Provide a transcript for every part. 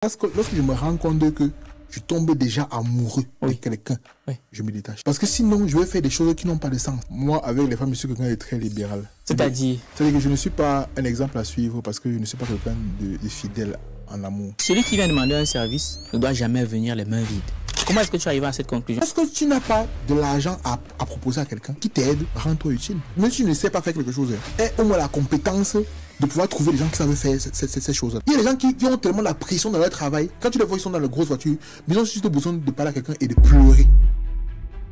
Parce que lorsque je me rends compte que je tombe déjà amoureux de quelqu'un, je me détache. Parce que sinon, je vais faire des choses qui n'ont pas de sens. Moi, avec les femmes, je suis quelqu'un de très libéral. C'est-à-dire que je ne suis pas un exemple à suivre parce que je ne suis pas quelqu'un de fidèle en amour. Celui qui vient demander un service ne doit jamais venir les mains vides. Comment est-ce que tu arrives à cette conclusion? Parce que tu n'as pas de l'argent à proposer à quelqu'un qui t'aide, rends-toi utile. Même si tu ne sais pas faire quelque chose, aie au moins la compétence de pouvoir trouver des gens qui savent faire ces choses. Il y a des gens qui ont tellement la pression dans leur travail. Quand tu les vois, ils sont dans la grosse voiture, mais ils ont juste besoin de parler à quelqu'un et de pleurer.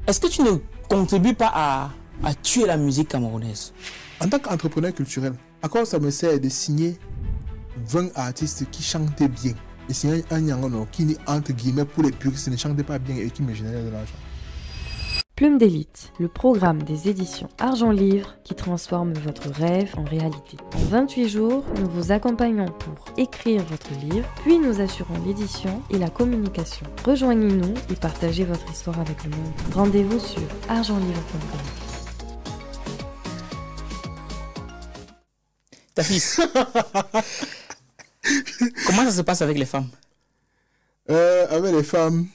Est-ce que tu ne contribues pas à tuer la musique camerounaise? En tant qu'entrepreneur culturel, à quoi ça me sert de signer 20 artistes qui chantent bien et signer un Yangono qui, entre guillemets, pour les puristes, ne chantait pas bien et qui me générait de l'argent? Plume d'élite, le programme des éditions Argent Livre qui transforme votre rêve en réalité. En 28 jours, nous vous accompagnons pour écrire votre livre, puis nous assurons l'édition et la communication. Rejoignez-nous et partagez votre histoire avec le monde. Rendez-vous sur argentlivre.com. Ta fils, comment ça se passe avec les femmes? Avec les femmes,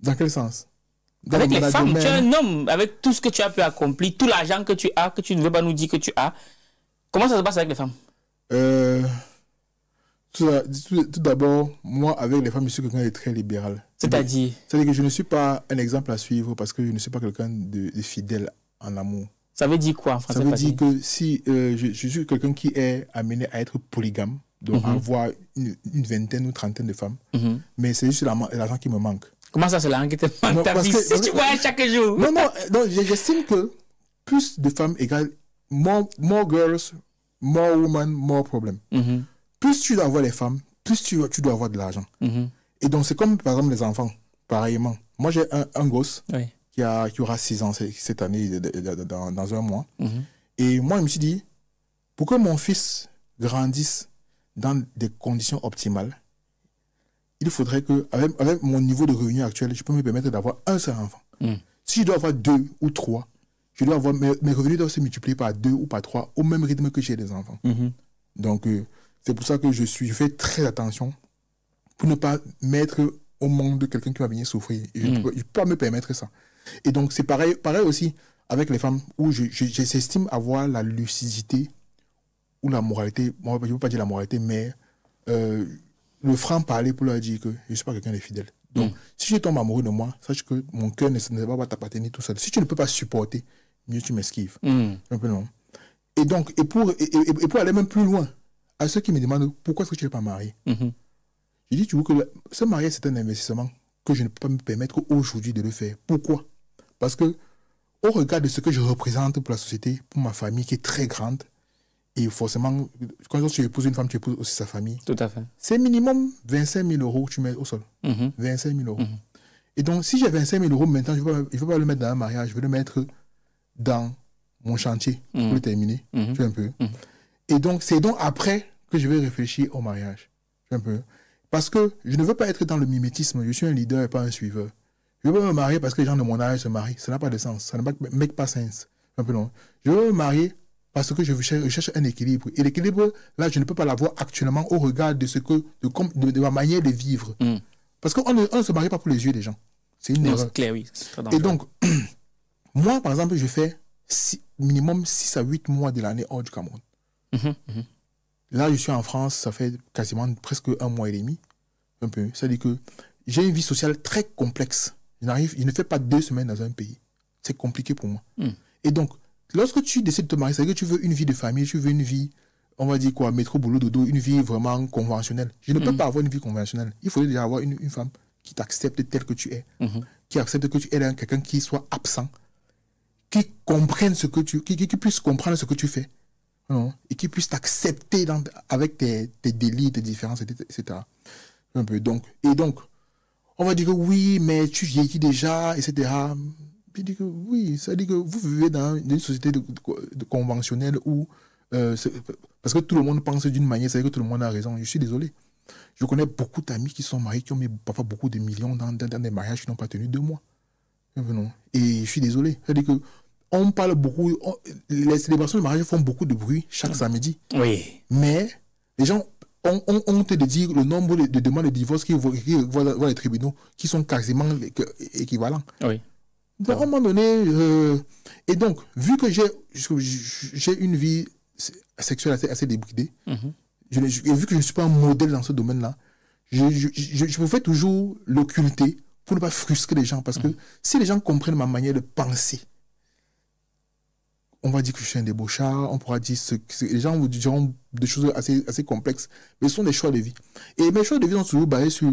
dans quel sens? Avec les femmes, tu es un homme, avec tout ce que tu as pu accomplir, tout l'argent que tu as, que tu ne veux pas nous dire que tu as. Comment ça se passe avec les femmes? Tout d'abord, moi, avec les femmes, je suis quelqu'un de très libéral. C'est-à-dire que je ne suis pas un exemple à suivre parce que je ne suis pas quelqu'un de fidèle en amour. Ça veut dire quoi en français? Ça veut dire que si je suis quelqu'un qui est amené à être polygame, donc avoir une vingtaine ou trentaine de femmes, mais c'est juste l'argent qui me manque. Comment ça, c'est l'argent qui te manque, ta vie? Si tu voyais chaque jour. Non, j'estime que plus de femmes égale more girls, more women, more problem. Plus tu dois avoir les femmes, plus tu dois avoir de l'argent. Et donc, c'est comme, par exemple, les enfants, pareillement. Moi, j'ai un gosse qui aura 6 ans cette année, dans un mois. Et moi, je me suis dit, pour que mon fils grandisse dans des conditions optimales, il faudrait que, avec mon niveau de revenu actuel, je peux me permettre d'avoir un seul enfant. Si je dois avoir 2 ou 3, je dois avoir, mes revenus doivent se multiplier par 2 ou par 3 au même rythme que j'ai des enfants. Donc, c'est pour ça que je fais très attention pour ne pas mettre au monde de quelqu'un qui va venir souffrir. Et je ne peux pas me permettre ça. Et donc, c'est pareil aussi avec les femmes où j'estime avoir la lucidité ou la moralité. Moi, je ne veux pas dire la moralité, mais le franc-parler pour leur dire que je ne suis pas quelqu'un de fidèle. Donc, si je tombe amoureux de moi, sache que mon cœur ne va pas t'appartenir tout seul. Si tu ne peux pas supporter, mieux tu m'esquives. Un peu non. Et donc, et pour aller même plus loin, à ceux qui me demandent pourquoi est-ce que tu n'es pas marié, je dis toujours que se marier, c'est un investissement que je ne peux pas me permettre aujourd'hui de le faire. Pourquoi? Parce que, au regard de ce que je représente pour la société, pour ma famille qui est très grande, et forcément, quand tu épouses une femme, tu épouses aussi sa famille. Tout à fait. C'est minimum 25 000 € que tu mets au sol. 25 000 €. Et donc, si j'ai 25 000 € maintenant, je ne vais pas le mettre dans un mariage, je vais le mettre dans mon chantier pour le terminer. Tu vois un peu. Et donc, c'est donc après que je vais réfléchir au mariage. Tu vois un peu. Parce que je ne veux pas être dans le mimétisme. Je suis un leader et pas un suiveur. Je ne veux pas me marier parce que les gens de mon âge se marient. Ça n'a pas de sens. Ça ne make pas sens. Un peu non. Je veux me marier parce que je cherche un équilibre. Et l'équilibre, là, je ne peux pas l'avoir actuellement au regard de ma manière de vivre. Parce qu'on ne se marie pas pour les yeux des gens. C'est une erreur. C'est clair, oui. Et donc, moi, par exemple, je fais minimum 6 à 8 mois de l'année hors du Cameroun. Là, je suis en France, ça fait quasiment presque 1 mois et demi. Un peu. C'est-à-dire que j'ai une vie sociale très complexe. Je ne fais pas 2 semaines dans un pays. C'est compliqué pour moi. Et donc, lorsque tu décides de te marier, c'est-à-dire que tu veux une vie de famille, tu veux une vie, on va dire quoi, métro, boulot, dodo, une vie vraiment conventionnelle. Je ne peux pas avoir une vie conventionnelle. Il faudrait déjà avoir une femme qui t'accepte tel que tu es, qui accepte que tu es quelqu'un qui soit absent, qui comprenne qui puisse comprendre ce que tu fais, et qui puisse t'accepter avec tes délits, tes différences, etc. Un peu. Donc, on va dire que oui, mais tu vieillis déjà, etc. Je dis que oui, ça veut dire que vous vivez dans une société de conventionnelle où, parce que tout le monde pense d'une manière, ça veut dire que tout le monde a raison. Je suis désolé. Je connais beaucoup d'amis qui sont mariés, qui ont mis parfois beaucoup de millions dans des mariages qui n'ont pas tenu 2 mois. Et je suis désolé. C'est-à-dire que on parle beaucoup, les célébrations de mariage font beaucoup de bruit chaque samedi. Oui. Mais les gens ont honte de dire le nombre de demandes de divorce qui vont les tribunaux, qui sont quasiment équivalents. Oui. Donc, à un moment donné, et donc, vu que j'ai une vie sexuelle assez débridée, et vu que je ne suis pas un modèle dans ce domaine-là, je pouvais toujours l'occulter pour ne pas frustrer les gens. Parce que si les gens comprennent ma manière de penser, on va dire que je suis un débauchard, on pourra dire les gens vous diront des choses assez complexes, mais ce sont des choix de vie. Et mes choix de vie sont toujours basés sur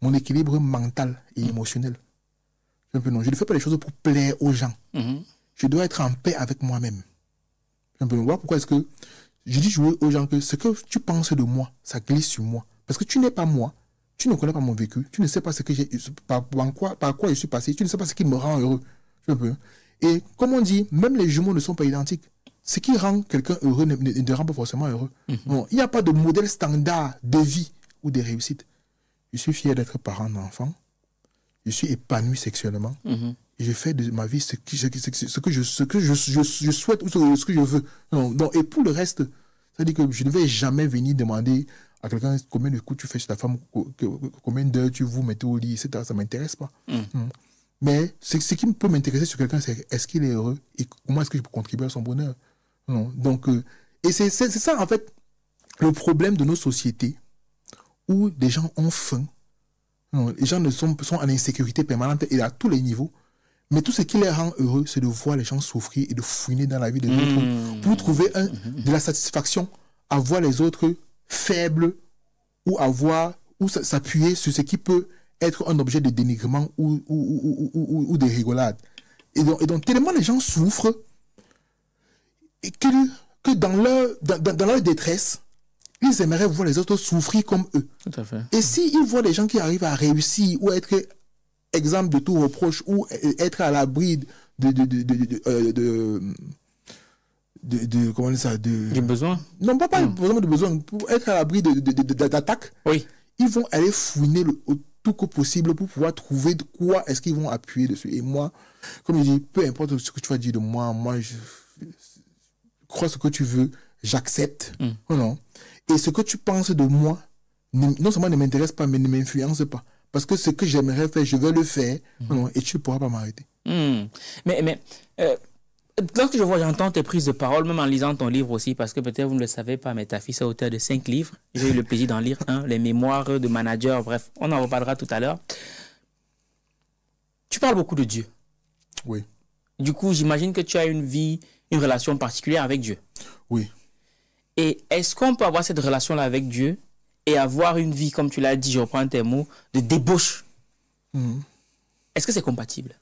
mon équilibre mental et émotionnel. Je ne fais pas les choses pour plaire aux gens. Je dois être en paix avec moi-même. Voilà pourquoi est-ce que je dis aux gens que ce que tu penses de moi, ça glisse sur moi. Parce que tu n'es pas moi, tu ne connais pas mon vécu, tu ne sais pas ce que j'ai, par quoi je suis passé, tu ne sais pas ce qui me rend heureux. Et comme on dit, même les jumeaux ne sont pas identiques. Ce qui rend quelqu'un heureux ne rend pas forcément heureux. Non, il n'y a pas de modèle standard de vie ou de réussite. Je suis fier d'être parent d'enfant. Je suis épanoui sexuellement. Et je fais de ma vie ce que je souhaite ou ce que je veux. Non, et pour le reste, ça dit que je ne vais jamais venir demander à quelqu'un combien de coups tu fais sur ta femme, combien d'heures tu vous mettez au lit, etc. Ça ne m'intéresse pas. Mais ce qui peut m'intéresser sur quelqu'un, c'est est-ce qu'il est heureux et comment est-ce que je peux contribuer à son bonheur. Non. Donc, et c'est ça, en fait, le problème de nos sociétés où des gens ont faim. Non, les gens sont en insécurité permanente et à tous les niveaux. Mais tout ce qui les rend heureux, c'est de voir les gens souffrir et de fouiner dans la vie des autres pour trouver de la satisfaction à voir les autres faibles ou s'appuyer sur ce qui peut être un objet de dénigrement ou de rigolade. Et donc, tellement les gens souffrent et que dans leur détresse, ils aimeraient voir les autres souffrir comme eux. Tout à fait. Et s'ils voient des gens qui arrivent à réussir ou être exemple de tout reproche ou être à l'abri comment on dit ça, du besoin. Non, pas vraiment de besoin, pour être à l'abri d'attaques. Oui. Ils vont aller fouiner tout que possible pour pouvoir trouver de quoi est-ce qu'ils vont appuyer dessus. Et moi, comme je dis, peu importe ce que tu vas dire de moi, je crois ce que tu veux, j'accepte. Non. Et ce que tu penses de moi, non seulement ne m'intéresse pas, mais ne m'influence pas. Parce que ce que j'aimerais faire, je vais le faire. Non, et tu ne pourras pas m'arrêter. Mais lorsque j'entends tes prises de parole, même en lisant ton livre aussi, parce que peut-être vous ne le savez pas, mais ta fille est auteur de 5 livres. J'ai eu le plaisir d'en lire un, les mémoires de manager, bref, on en reparlera tout à l'heure. Tu parles beaucoup de Dieu. Oui. Du coup, j'imagine que tu as une relation particulière avec Dieu. Oui. Et est-ce qu'on peut avoir cette relation-là avec Dieu et avoir une vie, comme tu l'as dit, je reprends tes mots, de débauche? Est-ce que c'est compatible?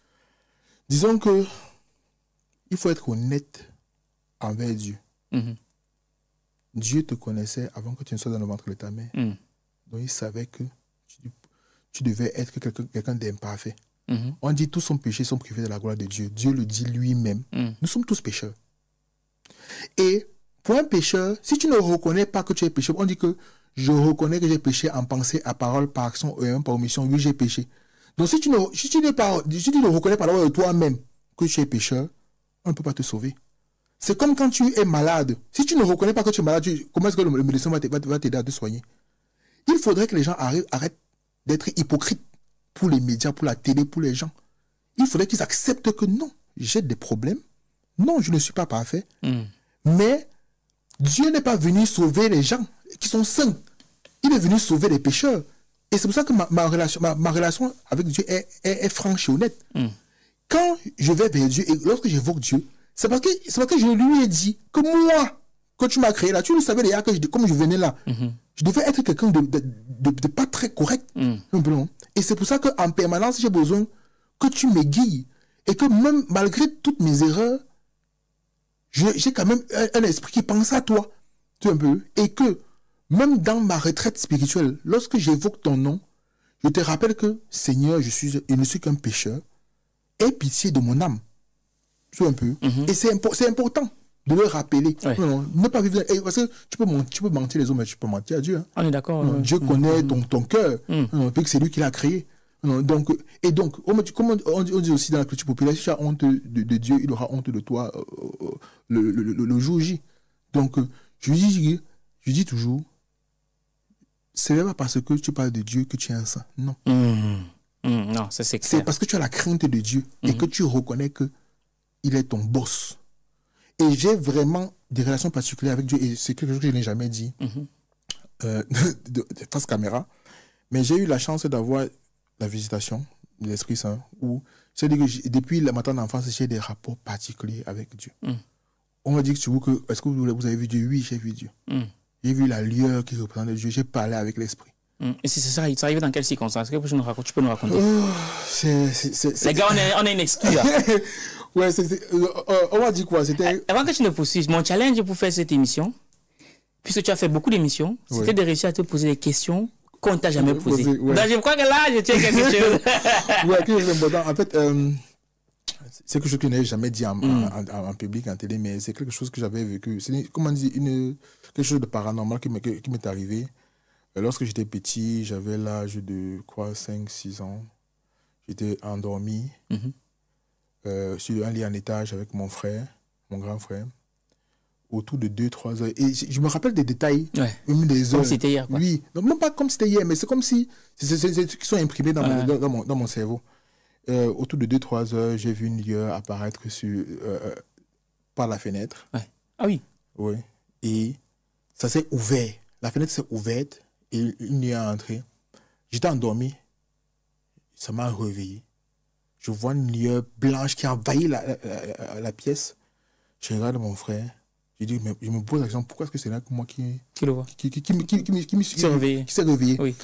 Disons que il faut être honnête envers Dieu. Dieu te connaissait avant que tu ne sois dans le ventre de ta mère. Donc il savait que tu devais être quelqu'un d'imparfait. On dit tous sont péchés, sont privés de la gloire de Dieu. Dieu le dit lui-même. Nous sommes tous pécheurs. Et pour un pécheur, si tu ne reconnais pas que tu es pécheur, on dit que je reconnais que j'ai péché en pensée, à parole, par action et même par omission. Oui, j'ai péché. Donc si tu ne reconnais pas de toi-même que tu es pécheur, on ne peut pas te sauver. C'est comme quand tu es malade. Si tu ne reconnais pas que tu es malade, comment est-ce que le médecin va t'aider à te soigner? Il faudrait que les gens arrêtent d'être hypocrites pour les médias, pour la télé, pour les gens. Il faudrait qu'ils acceptent que non, j'ai des problèmes. Non, je ne suis pas parfait. Mais Dieu n'est pas venu sauver les gens qui sont saints. Il est venu sauver les pécheurs. Et c'est pour ça que ma relation avec Dieu est franche et honnête. Quand je vais vers Dieu et lorsque j'évoque Dieu, c'est parce que je lui ai dit que moi, quand tu m'as créé là, tu le savais déjà que comme je venais là, je devais être quelqu'un de pas très correct. Et c'est pour ça qu'en permanence, j'ai besoin que tu m'aiguilles. Et que même malgré toutes mes erreurs, j'ai quand même un esprit qui pense à toi. Et que même dans ma retraite spirituelle, lorsque j'évoque ton nom, je te rappelle que Seigneur, je ne suis qu'un pécheur. Aie pitié de mon âme. Et c'est important de le rappeler. Ne pas vivre. Parce que tu peux mentir les hommes, mais tu peux mentir à Dieu. On est d'accord. Dieu connaît ton cœur. Puis que c'est lui qui l'a créé. Donc, comme on dit aussi dans la culture populaire, si tu as honte de Dieu, il aura honte de toi le jour J. Donc, je dis toujours, ce n'est pas parce que tu parles de Dieu que tu es un saint. Non. Non, ça c'est clair. C'est parce que tu as la crainte de Dieu et que tu reconnais qu'il est ton boss. Et j'ai vraiment des relations particulières avec Dieu. Et c'est quelque chose que je n'ai jamais dit de face caméra. Mais j'ai eu la chance d'avoir la visitation de l'Esprit Saint où j'ai dit que depuis le matin d'enfance, j'ai des rapports particuliers avec Dieu. On m'a dit que est-ce que vous avez vu Dieu? Oui, j'ai vu Dieu. J'ai vu la lueur qui représente Dieu. J'ai parlé avec l'Esprit. Et c'est ça, ça arrive dans quelles circonstances? Est-ce que tu peux nous raconter? Les gars, on a une excuse là. Ouais, on m'a dit quoi? Avant que tu ne poursuives, mon challenge pour faire cette émission, puisque tu as fait beaucoup d'émissions, c'était de réussir à te poser des questions qu'on ne t'a jamais posées. Donc je crois que là, je tiens quelque chose. Quelque chose d'important. En fait, c'est quelque chose que je n'ai jamais dit en public, en télé, mais c'est quelque chose que j'avais vécu. C'est, comment dire, quelque chose de paranormal qui m'est arrivé. Lorsque j'étais petit, j'avais l'âge de 5-6 ans. J'étais endormi sur un lit en étage avec mon frère, mon grand frère, autour de 2-3 heures. Et je me rappelle des détails, même des heures. Comme c'était hier, quoi. Oui, donc, non pas comme c'était hier, mais c'est comme si c'est des trucs qui sont imprimés dans mon cerveau. Autour de 2-3 heures, j'ai vu une lueur apparaître par la fenêtre. Ah oui. Oui. Et ça s'est ouvert. La fenêtre s'est ouverte. Et une nuit est entrée. J'étais endormi. Ça m'a réveillé. Je vois une lueur blanche qui envahit la pièce. Je regarde mon frère. Je me pose la question, pourquoi est-ce que c'est là que moi qui le vois? Qui s'est réveillé. Oui.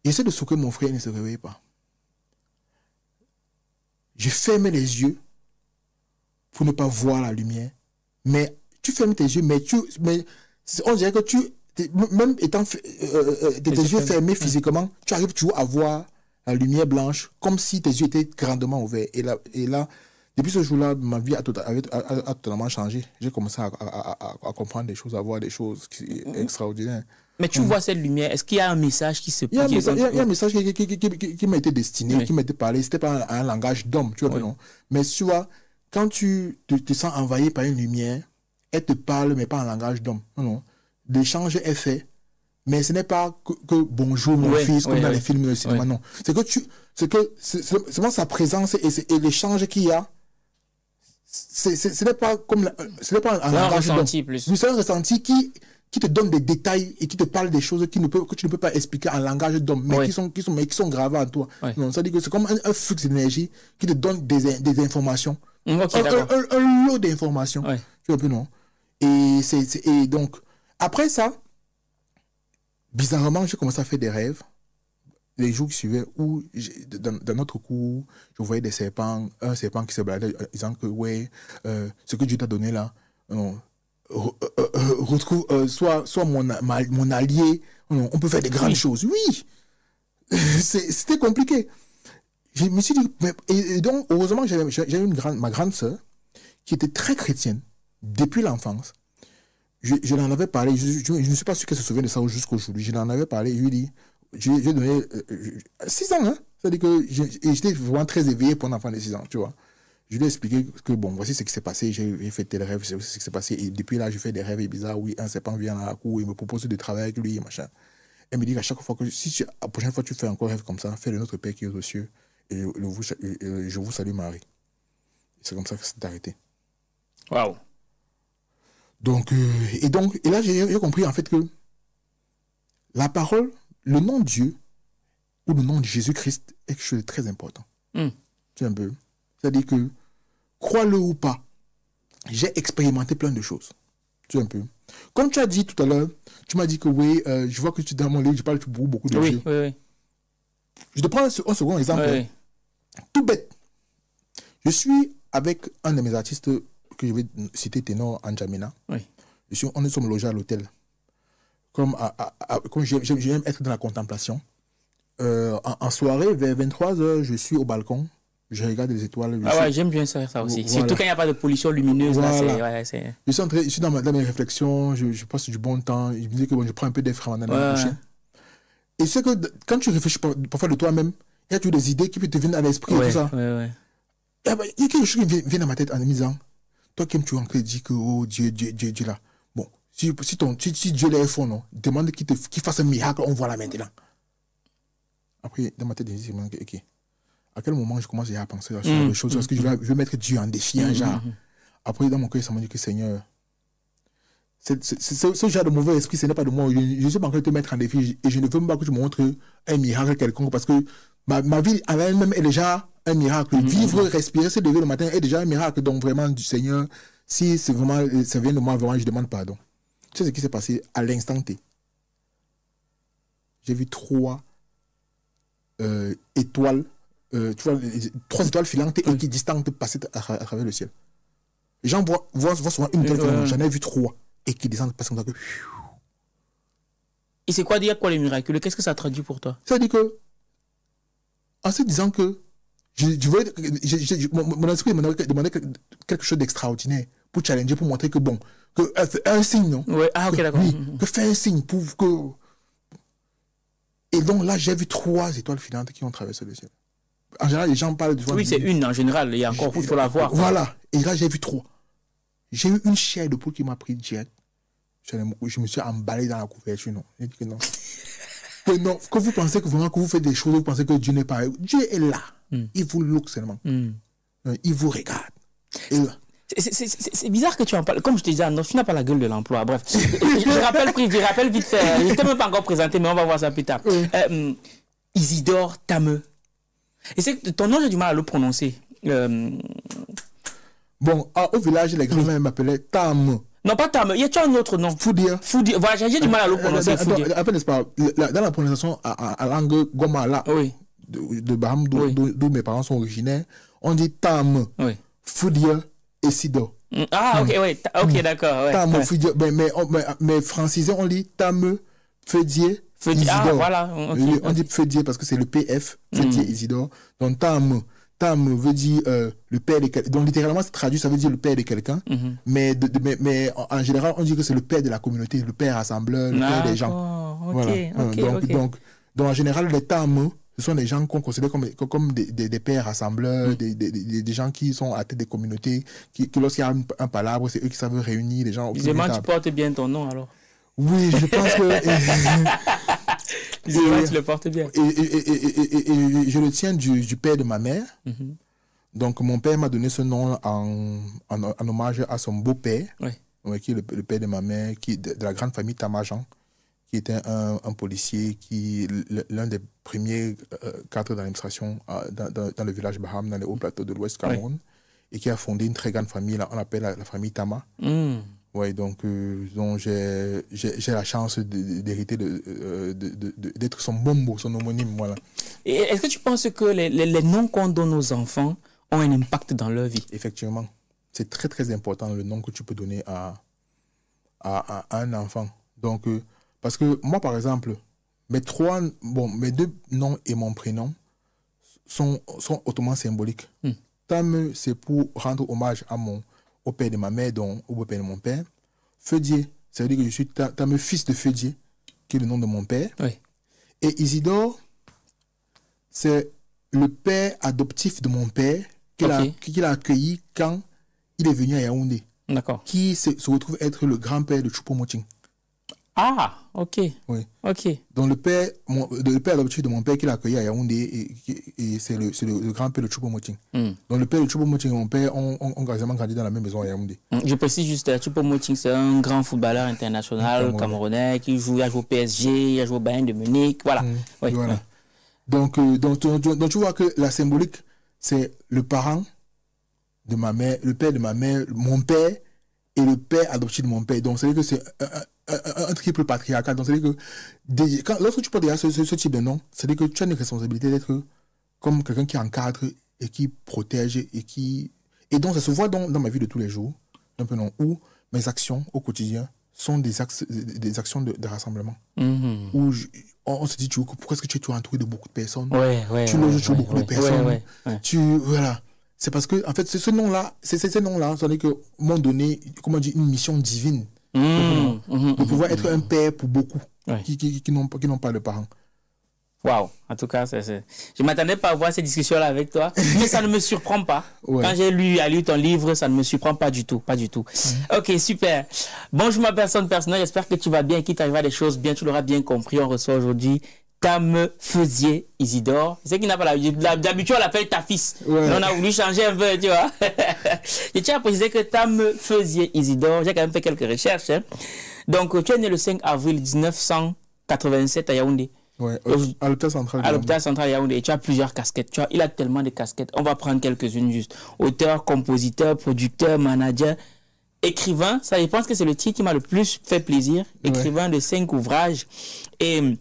J'essaie de secouer mon frère, il ne se réveille pas. Je ferme les yeux pour ne pas voir la lumière. Mais tu fermes tes yeux, mais on dirait que même étant tes yeux fermés physiquement, tu arrives toujours à voir la lumière blanche, comme si tes yeux étaient grandement ouverts. Et là depuis ce jour-là, ma vie a totalement changé. J'ai commencé à comprendre des choses, à voir des choses extraordinaires. Mais tu vois cette lumière, est-ce qu'il y a un message qui se passe? Il y a un message qui m'a été destiné, qui m'a été parlé. C'était pas un langage d'homme, tu vois, non. Mais tu vois, quand tu te sens envahi par une lumière, elle te parle, mais pas en langage d'homme. Non. L'échange est fait, mais ce n'est pas que bonjour mon fils, comme dans les films de cinéma, non. C'est c'est seulement sa présence et l'échange qu'il y a. Ce n'est pas comme un langage ressenti plus. C'est un ressenti qui te donne des détails et qui te parle des choses que tu ne peux pas expliquer en langage d'homme, mais qui sont gravées en toi. Non, ça dit que c'est comme un flux d'énergie qui te donne des informations. Un lot d'informations. Tu vois, non? Et donc, après ça, bizarrement, j'ai commencé à faire des rêves. Les jours qui suivaient, où dans notre cours, je voyais des serpents, un serpent qui se baladait, disant que ce que Dieu t'a donné là, retrouve, soit mon allié, on peut faire des grandes choses. Oui, c'était compliqué. Je me suis dit, et donc, heureusement, j'avais ma grande sœur qui était très chrétienne depuis l'enfance. Je l'en avais parlé, je ne suis pas sûr qu'elle se souvient de ça jusqu'aujourd'hui. Je l'en avais parlé, je lui ai dit, j'ai donné 6 ans, hein. C'est-à-dire que j'étais vraiment très éveillé pour un enfant de 6 ans, tu vois. Je lui ai expliqué que, bon, voici ce qui s'est passé, j'ai fait tel rêve, c'est ce qui s'est passé, et depuis là, je fais des rêves bizarres, oui, un serpent vient à la cour, il me propose de travailler avec lui, machin. Elle me dit qu'à chaque fois la prochaine fois que tu fais encore un rêve comme ça, fais le Notre Père qui est aux cieux, et je vous salue Marie. C'est comme ça que c'est arrêté. Waouh. Donc, et là, j'ai compris en fait que la parole, le nom de Dieu ou le nom de Jésus-Christ est quelque chose de très important. C'est un peu. C'est-à-dire que, crois-le ou pas, j'ai expérimenté plein de choses. C'est un peu. Comme tu as dit tout à l'heure, tu m'as dit que oui, je vois que tu dans mon livre, je parle beaucoup de Dieu. Oui. Je te prends un second exemple. Oui. Tout bête. Je suis avec un de mes artistes que je vais citer, Ténor Anjamena. Oui. On sommes logés à l'hôtel. Comme j'aime être dans la contemplation. En soirée, vers 23h, je suis au balcon. Je regarde les étoiles. J'aime bien ça aussi. Voilà. Surtout quand il n'y a pas de pollution lumineuse. Voilà. Là, je suis dans mes réflexions, je passe du bon temps. Je me dis que je prends un peu d'air frais avant d'aller me coucher. Et c'est que quand tu réfléchis parfois de toi-même, il y a toujours des idées qui peuvent te venir à l'esprit et tout ça. Il y a quelque chose qui vient dans ma tête en me disant, toi qui aimes toujours encore dire que oh Dieu là. Bon, Si Dieu est fort, non, demande qu'il fasse un miracle, on voit là maintenant. Après, dans ma tête, je me dis, ok, à quel moment je commence à penser à ce choses, parce que je veux mettre Dieu en défi, un genre. Après, dans mon cœur, ça m'a dit que Seigneur, ce genre de mauvais esprit, ce n'est pas de moi. Je suis pas en train de te mettre en défi et je ne veux pas que tu me montres un miracle quelconque parce que ma vie en elle-même est déjà un miracle. Vivre, respirer, se lever le matin est déjà un miracle. Donc, vraiment, du Seigneur, si c'est vraiment, ça vient de moi, vraiment, je demande pardon. Tu sais ce qui s'est passé à l'instant T? J'ai vu 3 étoiles, tu vois, 3 étoiles filantes et équidistantes passer à travers le ciel. Les gens voient souvent une étoile, j'en ai vu 3 et qui descendent passer comme ça. Et c'est quoi dire quoi les miraculeux? Qu'est-ce que ça traduit pour toi? Ça dit que, en se disant que mon esprit demandait quelque chose d'extraordinaire pour challenger, pour montrer que bon, que un signe, non? Ouais. Ah, ok, d'accord. Oui, que faire un signe pour que. Et donc là, j'ai vu 3 étoiles filantes qui ont traversé le ciel. En général, les gens parlent de. Oui, c'est une en général. Il y a encore il faut la voir. Voilà. Et là, j'ai vu 3. J'ai eu une chair de poule qui m'a pris direct. Je me suis emballé dans la couverture. Non. J'ai dit que non. Que non. Que vous pensez que vraiment que vous faites des choses, vous pensez que Dieu n'est pas. Dieu est là. Il vous look seulement. Il vous regarde. Et là. C'est bizarre que tu en parles. Comme je te disais, non, tu n'as pas la gueule de l'emploi. Bref, je rappelle vite fait. Je ne t'ai même pas encore présenté, mais on va voir ça plus tard. Isidore Tameu. Et c'est que ton nom, j'ai du mal à le prononcer. Bon, au village, les grands-mères m'appelaient Tam. Non, pas Tam. Il y a un autre nom. Foudir. Voilà, j'ai du mal à le prononcer. Après, n'est-ce pas, dans la prononciation à langue Gomala, de Baham, d'où mes parents sont originaires, on dit Tam. Foudir et Sido. Ah, ok, oui. Ok, d'accord. Ouais, Tam, Foudir. Mais francisé, on dit Tam, Foudir. Ah, voilà. Okay. On dit Fédier parce que c'est le PF, Fédier Isidore. Donc Tam veut dire le père de quelqu'un. Donc littéralement, c'est traduit, ça veut dire le père de quelqu'un. Mais en général, on dit que c'est le père de la communauté, le père rassembleur, le père des gens. Okay, voilà. Donc en général, les Tam, ce sont des gens qu'on considère comme des pères rassembleurs, des gens qui sont à tête des communautés, qui lorsqu'il y a un palabre, c'est eux qui savent réunir les gens. Dis-moi, tu portes bien ton nom alors. Oui, je pense que. Tu le portes bien. Et je le tiens du père de ma mère. Donc, mon père m'a donné ce nom en hommage à son beau-père, qui est le père de ma mère, de la grande famille Tamajan, qui était un policier, l'un des premiers cadres d'administration dans le village Baham, dans les hauts plateaux de l'Ouest Cameroun, et qui a fondé une très grande famille, là, on appelle la famille Tama. Ouais, donc j'ai la chance d'hériter, d'être son bombo, son homonyme, voilà. Et est-ce que tu penses que les noms qu'on donne aux enfants ont un impact dans leur vie? Effectivement, c'est très très important le nom que tu peux donner à un enfant. Donc, parce que moi, par exemple, mes 2 noms et mon prénom sont hautement symboliques. Tam, c'est pour rendre hommage au père de ma mère, donc au beau-père de mon père. Fédier, ça veut dire que je suis Tam, fils de Fédier, qui est le nom de mon père. Et Isidore, c'est le père adoptif de mon père, qu'il a accueilli quand il est venu à Yaoundé. D'accord. Qui se retrouve être le grand-père de Choupo-Moting. Ah, ok. Oui. Ok. Donc le père adoptif de mon père qu'il a accueilli à Yaoundé, et c'est le grand-père de Choupo-Moting. Donc le père de Choupo-Moting et mon père ont quasiment grandi dans la même maison à Yaoundé. Je précise juste, Choupo-Moting, c'est un grand footballeur international camerounais qui a joué au PSG, il a joué au Bayern de Munich, voilà. Voilà. Donc tu vois que la symbolique, c'est le parent de ma mère, le père de ma mère, mon père et le père adoptif de mon père. Donc c'est-à-dire que c'est un triple patriarcal. Donc c'est-à-dire que lorsque tu portes déjà ce type de nom, c'est-à-dire que tu as une responsabilité d'être comme quelqu'un qui encadre et qui protège et donc ça se voit dans ma vie de tous les jours, un peu non, où mes actions au quotidien sont des actions de rassemblement. Où on se dit, pourquoi est-ce que tu es entouré de beaucoup de personnes? Tu loges toujours beaucoup de personnes. Voilà. C'est parce que, en fait, c'est ces noms-là, c'est-à-dire que m'ont donné, comment dire, une mission divine. De pouvoir être un père pour beaucoup qui n'ont pas de parents. Waouh, en tout cas, je ne m'attendais pas à voir cette discussion-là avec toi, mais ça ne me surprend pas. Ouais. Quand j'ai lu ton livre, ça ne me surprend pas du tout, pas du tout. Ok, super. Bonjour ma personne personnelle, j'espère que tu vas bien, qu'il t'arrivera des choses bien, tu l'auras bien compris. On reçoit aujourd'hui Tam Feusier Isidore. C'est qu'il n'a pas d'habitude, on l'appelle ta fils. Ouais. On a voulu changer un peu, tu vois. Je tiens à préciser que Tam Feusier Isidore, j'ai quand même fait quelques recherches. Hein. Donc, tu es né le 5 avril 1987 à Yaoundé. Ouais, à l'hôpital central. À l'hôpital central Yaoundé. Et tu as plusieurs casquettes. Il a tellement de casquettes. On va prendre quelques-unes juste. Auteur, compositeur, producteur, manager, écrivain. Ça, je pense que c'est le titre qui m'a le plus fait plaisir. Écrivain de 5 ouvrages. Et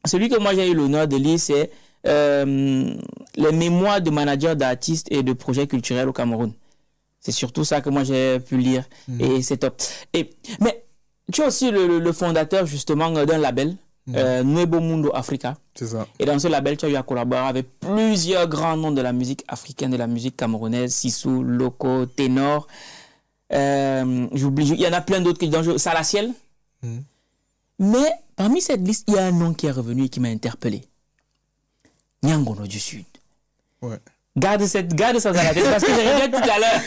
celui que moi j'ai eu l'honneur de lire, c'est les mémoires de manager d'artistes et de projets culturels au Cameroun. C'est surtout ça que moi j'ai pu lire. Et c'est top. Mais tu es aussi le fondateur justement d'un label. Nuevo Mundo Africa. C'est ça. Et dans ce label, tu as eu à collaborer avec plusieurs grands noms de la musique africaine, de la musique camerounaise, Sissou, Loco, Ténor. J'oublie, il y en a plein d'autres que Salaciel. Mais parmi cette liste, il y a un nom qui est revenu et qui m'a interpellé. Nyangono du Sud. Ouais. Garde ça dans la tête parce que je reviens tout à l'heure.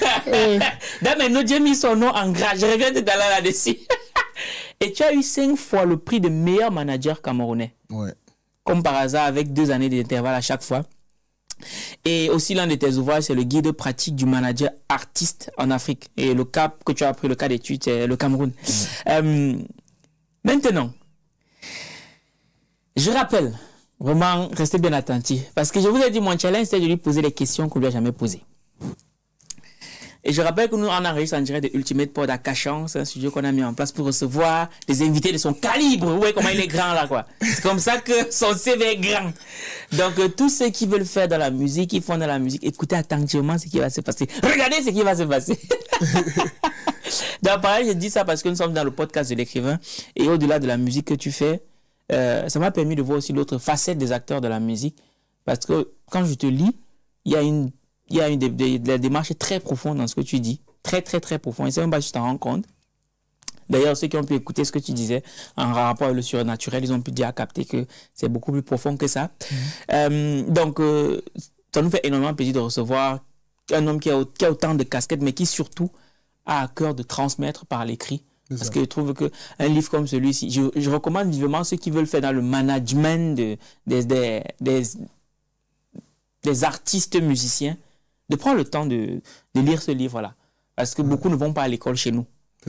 Dans mes notes, j'ai mis son nom en gras. Je reviens tout à l'heure là-dessus. Et tu as eu 5 fois le prix de meilleur manager camerounais. Ouais. Comme par hasard, avec 2 années d'intervalle à chaque fois. Et aussi, l'un de tes ouvrages, c'est le guide pratique du manager artiste en Afrique. Et le cap que tu as pris, le cas d'étude, c'est le Cameroun. Maintenant, je rappelle, vraiment, restez bien attentifs. Parce que je vous ai dit, mon challenge, c'est de lui poser des questions qu'on ne lui a jamais posées. Et je rappelle que nous, on enregistre en direct de Ultimate Pod à Cachan. C'est un studio qu'on a mis en place pour recevoir des invités de son calibre. Vous voyez comment il est grand là, quoi. C'est comme ça que son CV est grand. Donc, tous ceux qui veulent faire dans la musique, qui font dans la musique, écoutez attentivement ce qui va se passer. Regardez ce qui va se passer. Donc, pareil, je dis ça parce que nous sommes dans le podcast de l'écrivain. Et au-delà de la musique que tu fais, ça m'a permis de voir aussi l'autre facette des acteurs de la musique. Parce que quand je te lis, il y a des démarches très profondes dans ce que tu dis. Très, très, très profondes. Et c'est même pas que tu t'en rends compte. D'ailleurs, ceux qui ont pu écouter ce que tu disais en rapport avec le surnaturel, ils ont pu déjà capter que c'est beaucoup plus profond que ça. Donc, ça nous fait énormément plaisir de recevoir un homme qui a autant de casquettes, mais qui surtout a à cœur de transmettre par l'écrit. Parce que je trouve qu'un livre comme celui-ci, je recommande vivement ceux qui veulent faire dans le management des artistes musiciens, de prendre le temps de lire ce livre-là. Parce que beaucoup ne vont pas à l'école chez nous.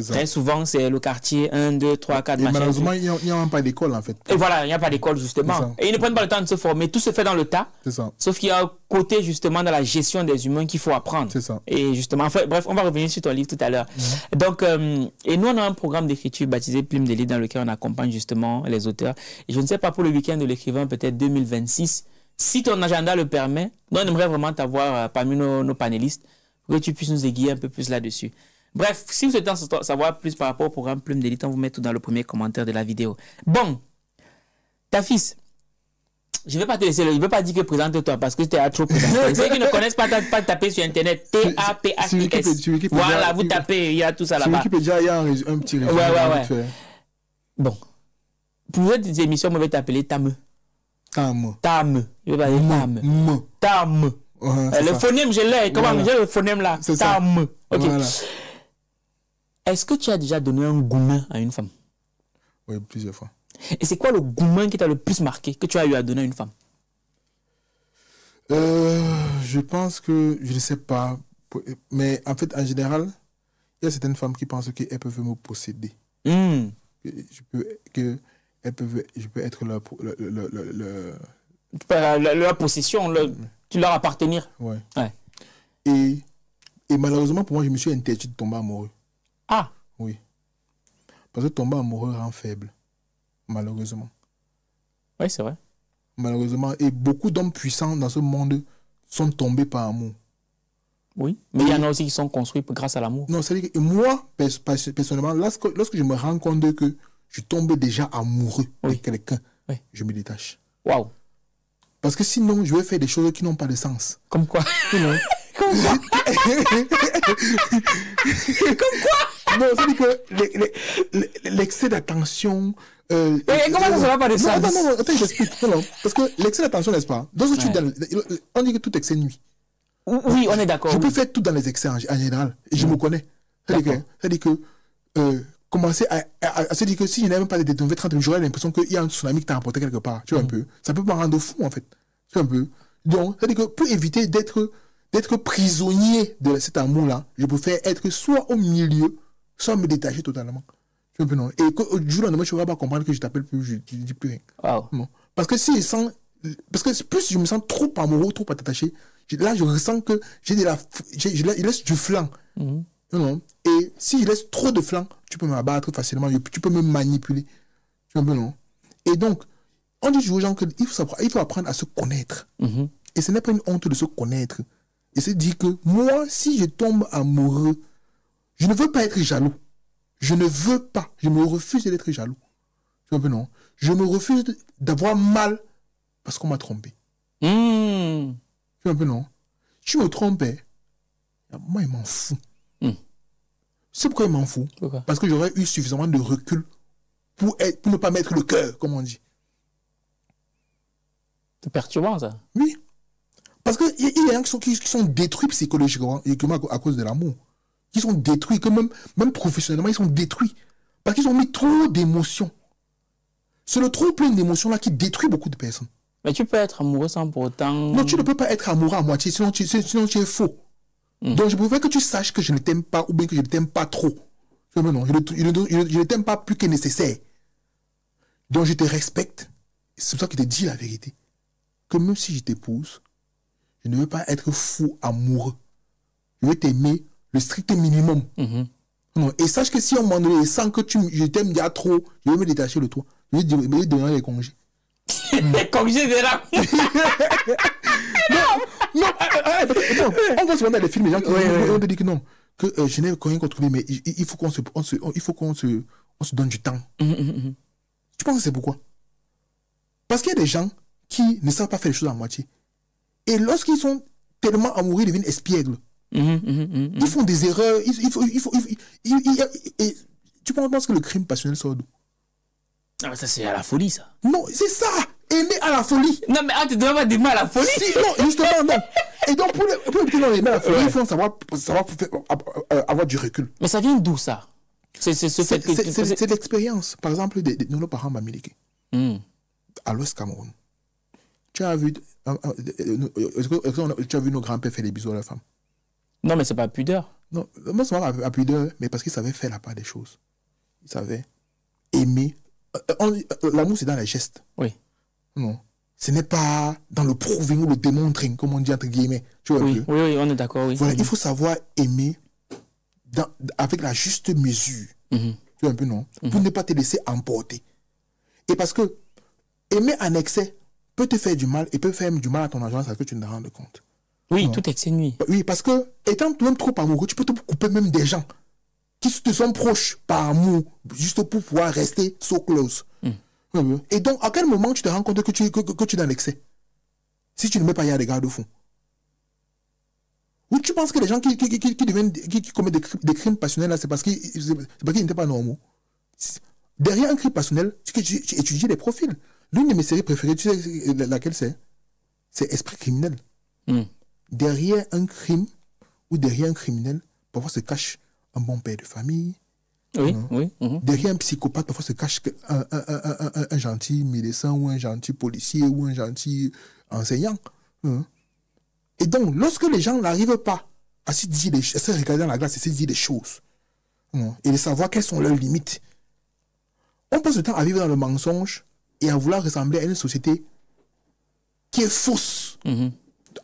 Très souvent, c'est le quartier 1, 2, 3, 4, machin. Malheureusement, il n'y a même pas d'école, en fait. Et voilà, il n'y a pas d'école, justement. Et ils ne prennent pas le temps de se former. Tout se fait dans le tas. Sauf qu'il y a un côté, justement, dans la gestion des humains qu'il faut apprendre. C'est ça. Et justement, enfin, bref, on va revenir sur ton livre tout à l'heure. Donc, et nous, on a un programme d'écriture baptisé Plume d'élite dans lequel on accompagne, justement, les auteurs. Et je ne sais pas, pour le week-end de l'écrivain, peut-être 2026, si ton agenda le permet, nous, on aimerait vraiment t'avoir parmi nos panélistes pour que tu puisses nous aiguiller un peu plus là-dessus. Bref, si vous souhaitez en savoir plus par rapport au programme Plume d'élite, on vous met tout dans le premier commentaire de la vidéo. Bon, ta fils, je ne vais pas te laisser, je ne vais pas dire que présente-toi parce que tu es trop présenté. Ceux qui ne connaissent pas taper sur Internet, T-A-P-H-I-S. Voilà, vous tapez, il y a tout ça là-bas. Sur Wikipédia, il y a un petit résumé. Ouais. Bon, pour cette émission, on va t'appeler Tam. Je vais pas dire Tam. Le phonème, je l'ai. Comment j'ai le phonème là? Tam. Ok. Voilà. Est-ce que tu as déjà donné un gourmand à une femme? Oui, plusieurs fois. Et c'est quoi le gourmand qui t'a le plus marqué, que tu as eu à donner à une femme? Je pense que, je ne sais pas, mais en fait, en général, il y a certaines femmes qui pensent qu'elles peuvent me posséder. Je peux être leur possession, tu leur appartenir. Ouais. Et malheureusement, pour moi, je me suis interdit de tomber amoureux. Ah. Oui. Parce que tomber amoureux rend faible. Malheureusement. Oui, c'est vrai. Malheureusement. Et beaucoup d'hommes puissants dans ce monde sont tombés par amour. Oui. Mais il y en a aussi qui sont construits grâce à l'amour. Non, c'est-à-dire que moi, personnellement, lorsque je me rends compte que je tombe déjà amoureux de quelqu'un, je me détache. Waouh. Parce que sinon, je vais faire des choses qui n'ont pas de sens. Comme quoi? Comme quoi? Comme quoi? Non, c'est-à-dire que l'excès d'attention, Et comment ça va pas de ça? Non, attends, j'explique. Non, parce que l'excès d'attention, n'est-ce pas? On dit que tout excès nuit. Oui, on est d'accord. Je peux faire tout dans les excès en général. Et je me connais. C'est-à-dire que commencer à se dire que si je n'avais même pas de 30 minutes, j'aurais l'impression qu'il y a un tsunami qui t'a emporté quelque part. Tu vois un peu. Ça peut me rendre fou, en fait. Tu vois un peu. Donc, c'est-à-dire que pour éviter d'être prisonnier de cet amour-là, je préfère être soit au milieu, soit me détacher totalement. Tu vois un peu, non? Et du jour au lendemain, tu ne vas pas comprendre que je t'appelle plus, je ne dis plus rien. Wow. Non. Parce que parce que plus je me sens trop amoureux, trop attaché, là, je ressens que je laisse du flanc. Non. Et si je laisse trop de flanc, tu peux m'abattre facilement, tu peux me manipuler. Tu vois un peu, non? Et donc, on dit aux gens qu'il faut apprendre à se connaître. Et ce n'est pas une honte de se connaître. Et se dire que moi, si je tombe amoureux, je ne veux pas être jaloux. Je ne veux pas. Je me refuse d'être jaloux. Tu vois un peu, non? Je me refuse d'avoir mal parce qu'on m'a trompé. Tu vois un peu, non? Si je me trompais, moi, il m'en fout. C'est pourquoi il m'en fout. Pourquoi? Parce que j'aurais eu suffisamment de recul pour ne pas mettre le cœur, comme on dit. C'est perturbant, ça. Oui. Parce qu'il y a des gens qui sont détruits psychologiquement à cause de l'amour. Qui sont détruits, que même professionnellement, ils sont détruits. Parce qu'ils ont mis trop d'émotions. C'est le trop plein d'émotions-là qui détruit beaucoup de personnes. Mais tu peux être amoureux sans pour autant... Non, tu ne peux pas être amoureux à moitié, sinon tu es faux. Donc je préfère que tu saches que je ne t'aime pas ou bien que je ne t'aime pas trop. Non, je ne t'aime pas plus que nécessaire. Donc je te respecte. C'est pour ça que je te dis la vérité. Que même si je t'épouse, je ne veux pas être fou amoureux. Je veux t'aimer le strict minimum. Non, et sache que si on m'en donne, sans que je t'aime déjà trop, je vais me détacher de toi. Je vais te donner les congés. Les congés de la... Non, on voit souvent dans les films, les gens qui on te dit que non, que je n'ai rien contre lui, mais il faut qu'on se donne du temps. Tu penses que c'est pourquoi? Parce qu'il y a des gens qui ne savent pas faire les choses à moitié. Et lorsqu'ils sont tellement amoureux, ils deviennent espiègles. Ils font des erreurs. Et tu penses que le crime passionnel sort d'où? Ah, ça, c'est à la folie, ça. Non, c'est ça. Aimer à la folie. Non, mais tu ne dois pas aimer à la folie. Si, non, justement, non. Et donc, pour éviter d'aimer à la folie, il faut avoir du recul. Mais ça vient d'où, ça? C'est ce fait que... C'est l'expérience. Par exemple, de nos parents m'américains. À l'Ouest Cameroun. Tu as vu nos grands-pères faire des bisous à la femme? Non, mais c'est pas pudeur. Non, moi, c'est pas à pudeur, mais parce qu'ils savaient faire la part des choses. Ils savaient aimer. L'amour, c'est dans les gestes. Oui. Non. Ce n'est pas dans le proving ou le démontring, comme on dit entre guillemets. Tu vois oui, on est d'accord. Oui. Voilà, il faut savoir aimer avec la juste mesure. Tu vois un peu, non? Pour ne pas te laisser emporter. Et parce que aimer en excès peut te faire du mal et peut faire du mal à ton agence parce que tu ne te rends compte. Oui, non. tout excès nuit. Oui, parce que étant même trop amoureux, tu peux te couper même des gens qui te sont proches par amour, juste pour pouvoir rester so close. Et donc, à quel moment tu te rends compte que tu es dans l'excès? Si tu ne mets pas, il y a des garde-fous. Ou tu penses que les gens qui commettent des crimes passionnels, là, c'est parce qu'ils n'étaient pas normaux. Derrière un crime passionnel, tu étudies les profils. L'une de mes séries préférées, tu sais laquelle c'est? C'est Esprit criminel. Derrière un crime ou derrière un criminel, parfois se cache un bon père de famille. Oui. Derrière un psychopathe, parfois se cache un gentil médecin ou un gentil policier ou un gentil enseignant. Et donc, lorsque les gens n'arrivent pas à se regarder dans la glace et se dire des choses, et de savoir quelles sont leurs limites, on passe le temps à vivre dans le mensonge et à vouloir ressembler à une société qui est fausse.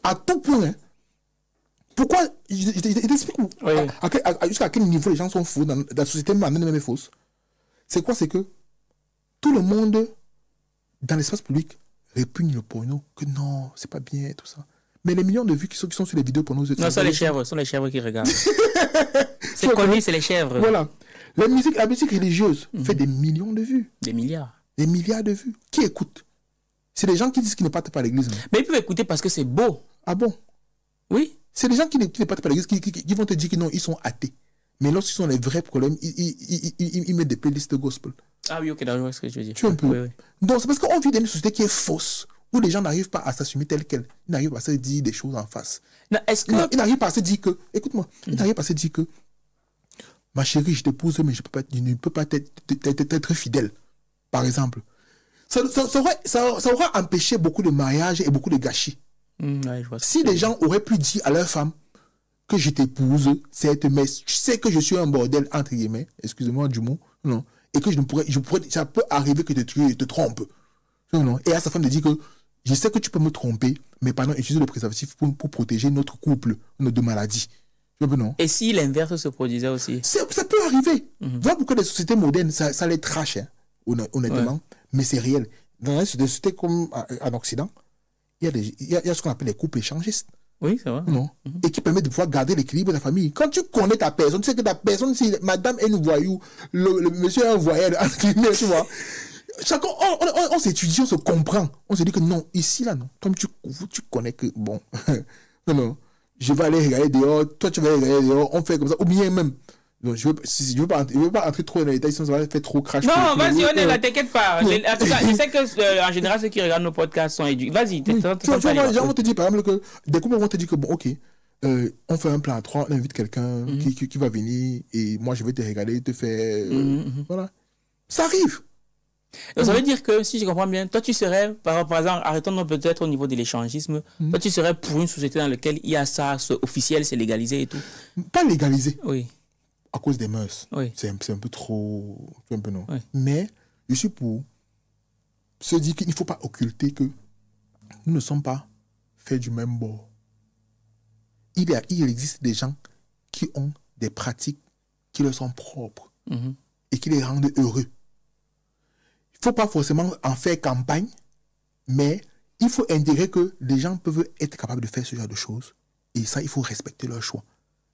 À tout point. Pourquoi? Je t'explique jusqu'à quel niveau les gens sont faux dans la société même est fausse. C'est quoi? C'est que tout le monde dans l'espace public répugne le porno, que non, c'est pas bien, tout ça. Mais les millions de vues qui sont sur les vidéos porno... Non, ce sont les chèvres qui regardent. C'est connu, c'est les chèvres. Voilà. La musique religieuse fait des millions de vues. Des milliards. Des milliards de vues. Qui écoute? C'est les gens qui disent qu'ils ne partent pas à l'église. Mais ils peuvent écouter parce que c'est beau. Ah bon? Oui. C'est les gens qui ne partent pas à l'église qui vont te dire que non, ils sont athées. Mais lorsqu'ils ont les vrais problèmes, ils mettent des playlists de gospel. Ah oui, ok, d'accord, c'est ce que je veux dire. Tu vois un peu. Oui, oui. Donc, c'est parce qu'on vit dans une société qui est fausse, où les gens n'arrivent pas à s'assumer tel quel. Ils n'arrivent pas à se dire des choses en face. Non, est-ce que... Ils n'arrivent pas à se dire que, écoute-moi, ils n'arrivent pas à se dire que, ma chérie, je t'épouse, mais je ne peux pas t'être fidèle, par exemple. Ça aura empêché beaucoup de mariages et beaucoup de gâchis. Ouais, je vois Si les gens auraient pu dire à leur femme que je t'épouse, certes, mais tu sais que je suis un bordel, entre guillemets, excusez-moi du mot, non, et que ça peut arriver que tu te trompes. Non, et à sa femme de dire que je sais que tu peux me tromper, mais pardon, utilise le préservatif pour protéger notre couple de maladies. Non. Et si l'inverse se produisait aussi? Ça peut arriver. Voilà pourquoi les sociétés modernes, ça les trash, hein, honnêtement, mais c'est réel. Dans les sociétés comme en Occident, il y a ce qu'on appelle les couples échangistes. Oui, c'est vrai. Non. Et qui permet de pouvoir garder l'équilibre de la famille. Quand tu connais ta personne, tu sais que ta personne, si madame est une voyou, le monsieur est un voyeur, tu vois. Chacun, on s'étudie, on se comprend. On se dit que non, ici, là, non. Comme tu connais que, bon, non, je vais aller regarder dehors, toi tu vas aller regarder dehors, on fait comme ça, ou bien même. Donc, je veux pas entrer trop dans les détails, sinon ça va faire trop crash. Non, vas-y, on est là, t'inquiète pas. En tout cas, je sais que en général, ceux qui regardent nos podcasts sont éduqués. Vas-y, tu vois, les gens vont te dire, par exemple, que des couples vont te dire que, bon, ok, on fait un plan à 3, on invite quelqu'un qui va venir, et moi je vais te regarder, te faire. Voilà. Ça arrive. Donc, ça veut dire que, si je comprends bien, toi, tu serais, par exemple, arrêtons-nous peut-être au niveau de l'échangisme, toi, tu serais pour une société dans laquelle il y a ça, c'est officiel, c'est légalisé et tout. Pas légalisé. Oui. À cause des mœurs. Oui. C'est un peu trop. Un peu non. Oui. Mais je suis pour se dire qu'il ne faut pas occulter que nous ne sommes pas faits du même bord. Il existe des gens qui ont des pratiques qui leur sont propres et qui les rendent heureux. Il ne faut pas forcément en faire campagne, mais il faut intégrer que les gens peuvent être capables de faire ce genre de choses. Et ça, il faut respecter leur choix,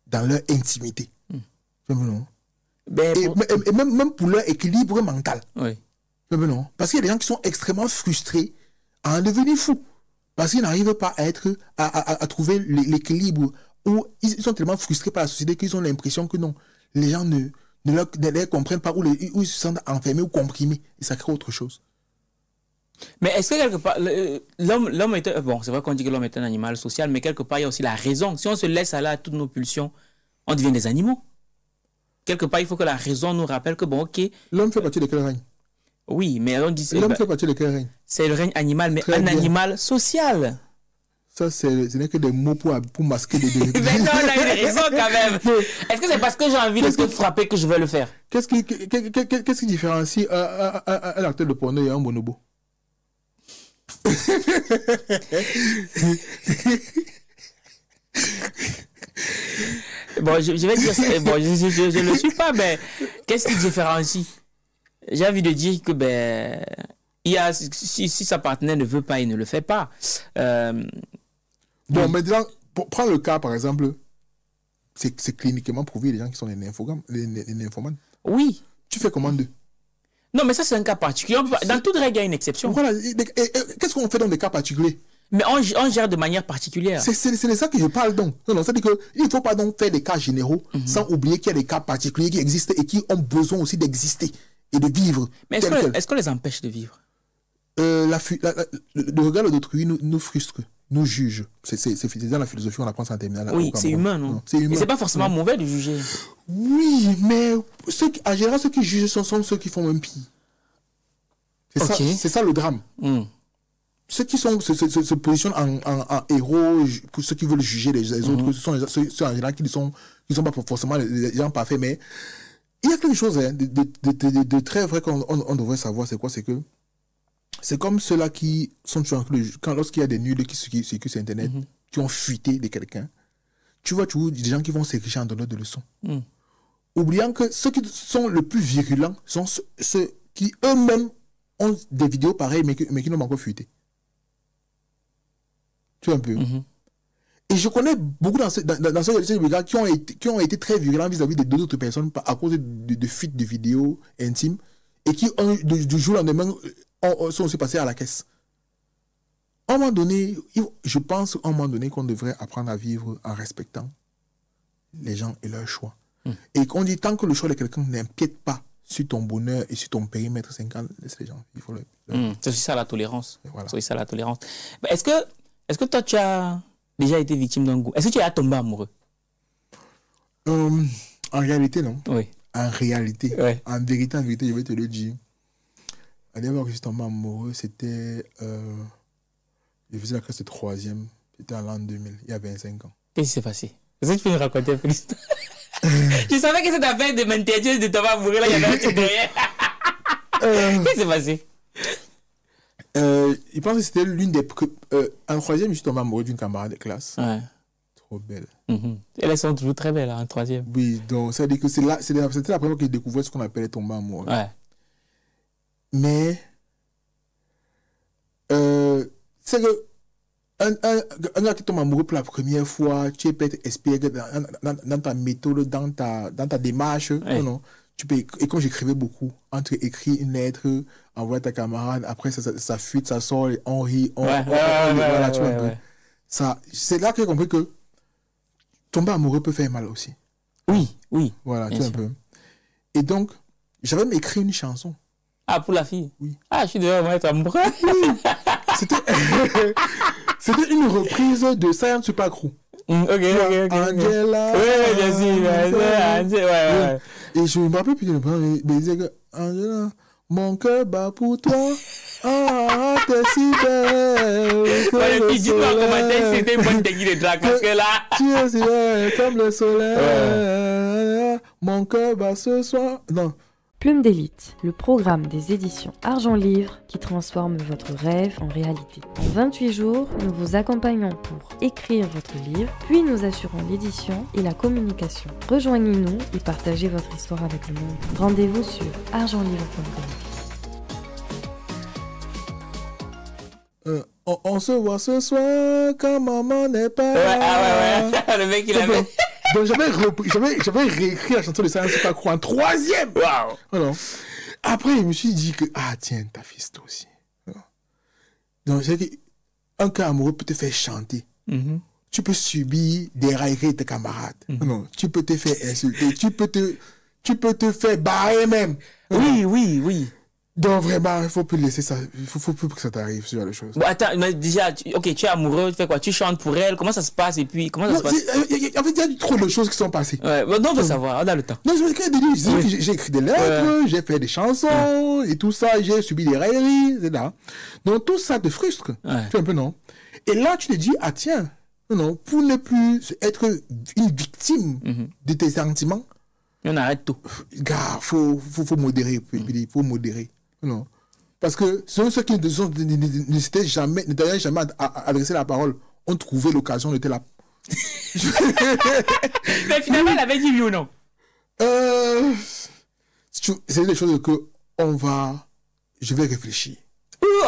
dans leur intimité. Non. Et même pour leur équilibre mental. Oui. Non. Parce qu'il y a des gens qui sont extrêmement frustrés à en devenir fous. Parce qu'ils n'arrivent pas à trouver l'équilibre. Ou ils sont tellement frustrés par la société qu'ils ont l'impression que non, les gens ne les comprennent pas, ou ils se sentent enfermés ou comprimés. Et ça crée autre chose. Mais est-ce que quelque part, l'homme est... Bon, c'est vrai qu'on dit que l'homme est un animal social, mais quelque part, il y a aussi la raison. Si on se laisse aller à toutes nos pulsions, on devient des animaux. Quelque part, il faut que la raison nous rappelle que, bon, ok... L'homme fait partie de quel règne? Oui, mais on dit... L'homme fait partie de quel règne? C'est le règne animal, mais Très bien. animal social. Ça, ce n'est que des mots pour masquer des dérives. Mais non, on a une raison quand même. Est-ce que c'est parce que j'ai envie de te frapper que je vais le faire? Qu'est-ce qui différencie un acteur de porno et un bonobo? Bon, je vais dire... Bon, je ne le suis pas, mais qu'est-ce qui différencie? J'ai envie de dire que, ben... Il y a, si sa partenaire ne veut pas, il ne le fait pas. Bon, maintenant, prends le cas, par exemple, c'est cliniquement prouvé, les gens qui sont les nymphomanes. Oui. Tu fais comment d'eux? Non, mais ça, c'est un cas particulier. Dans toute règle, il y a une exception. Voilà. Qu'est-ce qu'on fait dans des cas particuliers? Mais on gère de manière particulière. C'est de ça que je parle donc. Non, c'est-à-dire qu'il ne faut pas donc faire des cas généraux sans oublier qu'il y a des cas particuliers qui existent et qui ont besoin aussi d'exister et de vivre. Mais est-ce qu'on les empêche de vivre? Le regard d'autrui nous frustre, nous juge. C'est dans la philosophie qu'on apprend ça en terminale. Oui, c'est humain, non? C'est humain. Et c'est pas forcément mauvais de juger. Oui, mais en général, ceux qui jugent sont ceux qui font un pire. C'est ça le drame. Ceux qui se positionnent en héros, pour ceux qui veulent juger les autres, ce sont ceux en général qui ne sont pas forcément les gens parfaits, mais il y a quelque chose de très vrai qu'on devrait savoir, c'est quoi? C'est que c'est comme ceux-là qui sont tués lorsqu'il y a des nuls qui circulent sur Internet, qui ont fuité de quelqu'un. Tu vois des gens qui vont s'ériger en donneurs de leçons. Oubliant que ceux qui sont le plus virulents sont ceux qui eux-mêmes ont des vidéos pareilles, mais qui n'ont pas encore fuité. Tu vois un peu. Et je connais beaucoup dans ces gars qui ont été très virulents vis-à-vis de d'autres personnes à cause de fuites de vidéos intimes et qui, du jour au lendemain, sont aussi passés à la caisse. À un moment donné, je pense qu'on devrait apprendre à vivre en respectant les gens et leurs choix. Et qu'on dit tant que le choix de quelqu'un n'empiète pas sur ton bonheur et sur ton périmètre 50, laisse les gens. Il faut le... C'est aussi ça la tolérance. Voilà. C'est aussi ça la tolérance. Bah, est-ce que toi, tu as déjà été victime d'un goût? Est-ce que tu as tombé amoureux? En réalité, non. Oui. En réalité. Ouais. En vérité, je vais te le dire. À l'époque que je suis tombé amoureux, c'était... je faisais la classe de 3e. C'était en l'an 2000, il y a 25 ans. Qu'est-ce qui s'est passé? Est-ce que tu peux nous raconter un peu l'histoire? Je savais que cette affaire de m'interdire de tomber amoureux, là, il y avait un truc derrière. Qu'est-ce qui s'est passé? Je pense que c'était l'une des... en 3e, je suis tombé amoureux d'une camarade de classe. Ouais. Trop belle. Elles sont toujours très belles, hein, en 3e. Oui, donc ça veut dire que c'était la première fois que j'ai découvert ce qu'on appelait tomber amoureux. Ouais. Mais, c'est que un gars qui tombe amoureux pour la première fois, tu peux être inspiré dans ta méthode, dans ta démarche. Ouais. Non, tu peux, et comme j'écrivais beaucoup, entre écrire une lettre, envoyer à ta camarade, après ça fuite, ça sort, on rit, voilà, tu vois un peu. Ça, c'est là que j'ai compris que tomber amoureux peut faire mal aussi. Oui, oui. Voilà, tu vois un peu. Et donc, j'avais même écrit une chanson. Ah, pour la fille? Oui. Ah, je suis devant être amoureux. Oui. C'était une reprise de Science Super Crew. Ok. Angela. Oui, bien sûr. Ouais. Et je me rappelle plus de le mais il disait que Angela, mon cœur bat pour toi. Ah, t'es si belle. Ouais, dis-moi en commentaire si c'était une bonne technique de drague, parce que là. Tu es si belle comme le soleil. Mon cœur bat ce soir. Non. Plume d'élite, le programme des éditions Argent Livre qui transforme votre rêve en réalité. En 28 jours, nous vous accompagnons pour écrire votre livre, puis nous assurons l'édition et la communication. Rejoignez-nous et partagez votre histoire avec le monde. Rendez-vous sur argentlivre.com. On se voit ce soir quand maman n'est pas là. Ouais. Le mec, il avait... Donc j'avais réécrit la chanson de Science Super Crew en 3e. Waouh. Alors, après, je me suis dit que, tiens, ta fille, toi aussi. Donc, c'est qu'un cas amoureux peut te faire chanter. Tu peux subir des railleries de tes camarades. Non, tu peux te faire insulter. Tu peux te faire barrer même. Oui. Donc, vraiment, il ne faut plus laisser ça. Il faut plus que ça t'arrive, ce genre de choses. Bon, attends, mais déjà, tu es amoureux, tu fais quoi? Tu chantes pour elle? Comment ça se passe? Et puis, comment ça se passe? En fait, il y a trop de choses qui sont passées. Ouais, on veut savoir, on a le temps. Non, j'ai écrit des lettres, j'ai fait des chansons et tout ça, j'ai subi des railleries, etc. Donc, tout ça te frustre. Tu vois un peu, non? Et là, tu te dis, tiens, non, pour ne plus être une victime de tes sentiments, on arrête tout. Gars, faut modérer, faut modérer. Non. Parce que ceux qui ne s'étaient jamais adressé la parole ont trouvé l'occasion de te la... Mais finalement, elle avait dit oui ou non? C'est des choses que je vais réfléchir.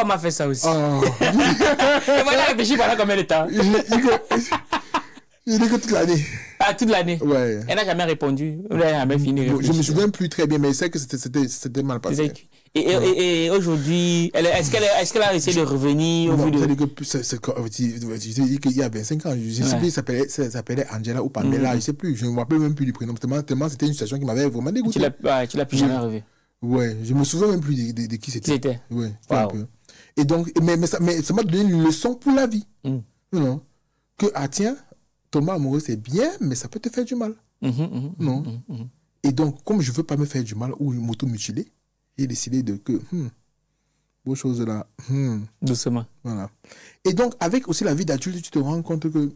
On m'a fait ça aussi. Et voilà, réfléchir pendant combien de temps? Je l'ai que toute l'année. Ah, toute l'année? Ouais. Elle n'a jamais répondu. Elle n'a jamais fini. Je me souviens plus très bien, mais c'est que c'était mal passé. Et aujourd'hui, est-ce qu'elle a essayé de revenir au bout de... Je dis qu'il y a 25 ans, je sais plus, ça s'appelait Angela ou Pamela, je ne sais plus, je ne me rappelle même plus du prénom, tellement c'était une situation qui m'avait vraiment dégoûté. Tu l'as plus jamais revu? Ouais, je me souviens même plus de qui c'était. C'était? Ouais, un peu. Et donc, mais ça m'a donné une leçon pour la vie. Non. Que, tiens, tomber amoureux c'est bien, mais ça peut te faire du mal. Non. Et donc, comme je ne veux pas me faire du mal ou m'auto-mutiler, j'ai décidé que, beau chose là. Doucement. Voilà. Et donc, avec aussi la vie d'adulte, tu te rends compte que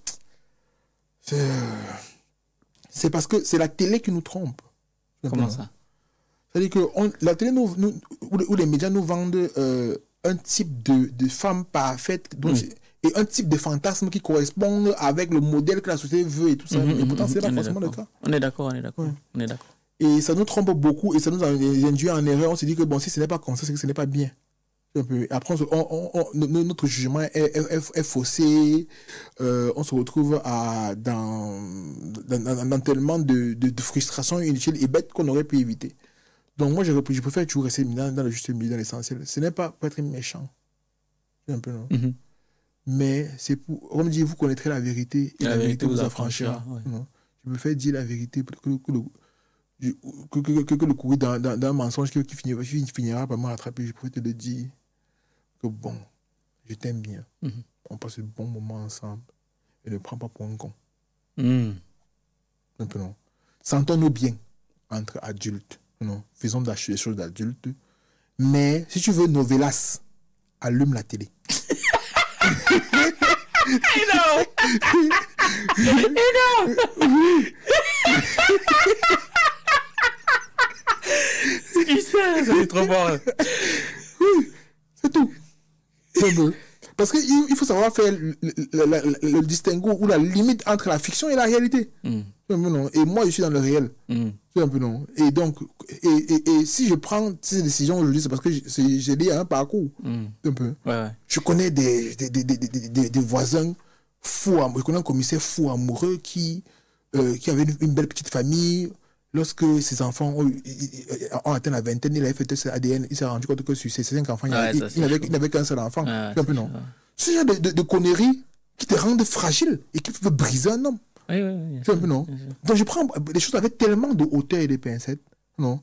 c'est parce que c'est la télé qui nous trompe. Comment ça? C'est-à-dire que la télé ou les médias nous vendent un type de femme parfaite et un type de fantasme qui correspond avec le modèle que la société veut et tout ça. Et pourtant, ce n'est pas forcément le cas. On est d'accord. Et ça nous trompe beaucoup et ça nous induit en erreur. On se dit que bon, si ce n'est pas comme ça, c'est que ce n'est pas bien. Après, notre jugement est faussé. On se retrouve dans tellement de frustrations inutiles et bêtes qu'on aurait pu éviter. Donc moi, je préfère toujours rester dans le juste milieu, dans l'essentiel. Ce n'est pas pour être méchant. Un peu, non? Mais c'est pour... Comme dit, vous connaîtrez la vérité et la vérité vous affranchira. Ouais. Je préfère dire la vérité que le courir dans un mensonge qui finira par me rattraper, je pourrais te le dire que bon, je t'aime bien. On passe de bons moments ensemble et ne prends pas pour un con. Un peu non. Sentons-nous bien entre adultes. Non. Faisons des choses d'adultes. Mais si tu veux novelas, allume la télé. Énorme. Énorme. Ça c'est trop fort. Oui, c'est tout. Parce qu'il faut savoir faire le distinguo ou la limite entre la fiction et la réalité. Non. Et moi, je suis dans le réel. C'est un peu non. Et donc, et si je prends ces décisions aujourd'hui, c'est parce que j'ai lié à un parcours. Un peu. Ouais. Je connais des voisins fous, je connais un commissaire fou amoureux qui avait une belle petite famille. Lorsque ses enfants ont atteint la vingtaine, il avait fait test ADN, il s'est rendu compte que sur ses 5 enfants, il n'avait qu'un seul enfant. Un peu non. Ce genre de conneries qui te rendent fragile et qui peuvent briser un homme. Oui. C'est un peu non. Donc je prends les choses avec tellement de hauteur et de pincettes, non,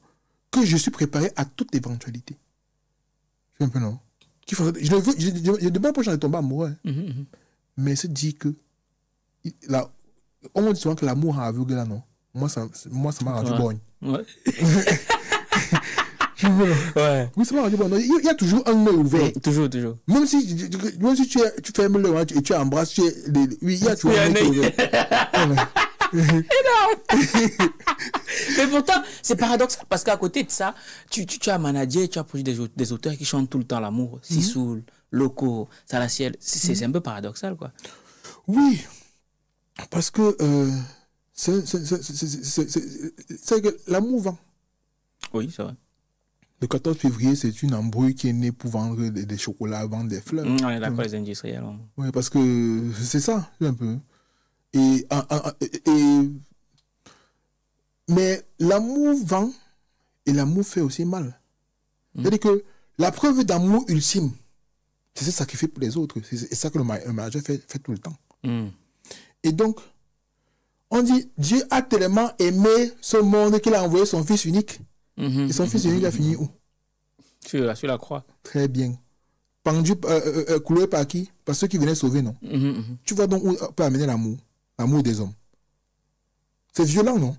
que je suis préparé à toute éventualité. C'est un peu non. Je ne demande pas que j'en ai tombé amoureux. Mais se dit que on dit souvent que l'amour a aveugle là, non. Moi, ça m'a rendu borgne. Ouais. Ouais. Oui, ça m'a rendu borgne. Il y a toujours un œil ouvert. Toujours. Même si tu fermes l'œil et tu embrasses, oui, il y a toujours un œil ouvert. Mais pourtant, c'est paradoxal parce qu'à côté de ça, tu as managé, tu as produit des auteurs qui chantent tout le temps l'amour. Sissoul, Loco, Salaciel. C'est un peu paradoxal, quoi. Oui, parce que c'est que l'amour vend. Oui, c'est vrai. Le 14 février, c'est une embrouille qui est née pour vendre des chocolats, vendre des fleurs. On est d'accord, les industriels. Oui, parce que c'est ça, un peu. Mais l'amour vend et l'amour fait aussi mal. C'est-à-dire que la preuve d'amour ultime, c'est se sacrifier pour les autres. C'est ça que le manager fait tout le temps. Et donc, on dit, Dieu a tellement aimé ce monde qu'il a envoyé son fils unique. Et son fils unique a fini où? Sur la croix. Très bien. Pendu, cloué par qui? Par ceux qui venaient sauver, non? Tu vois donc où peut amener l'amour des hommes. C'est violent, non?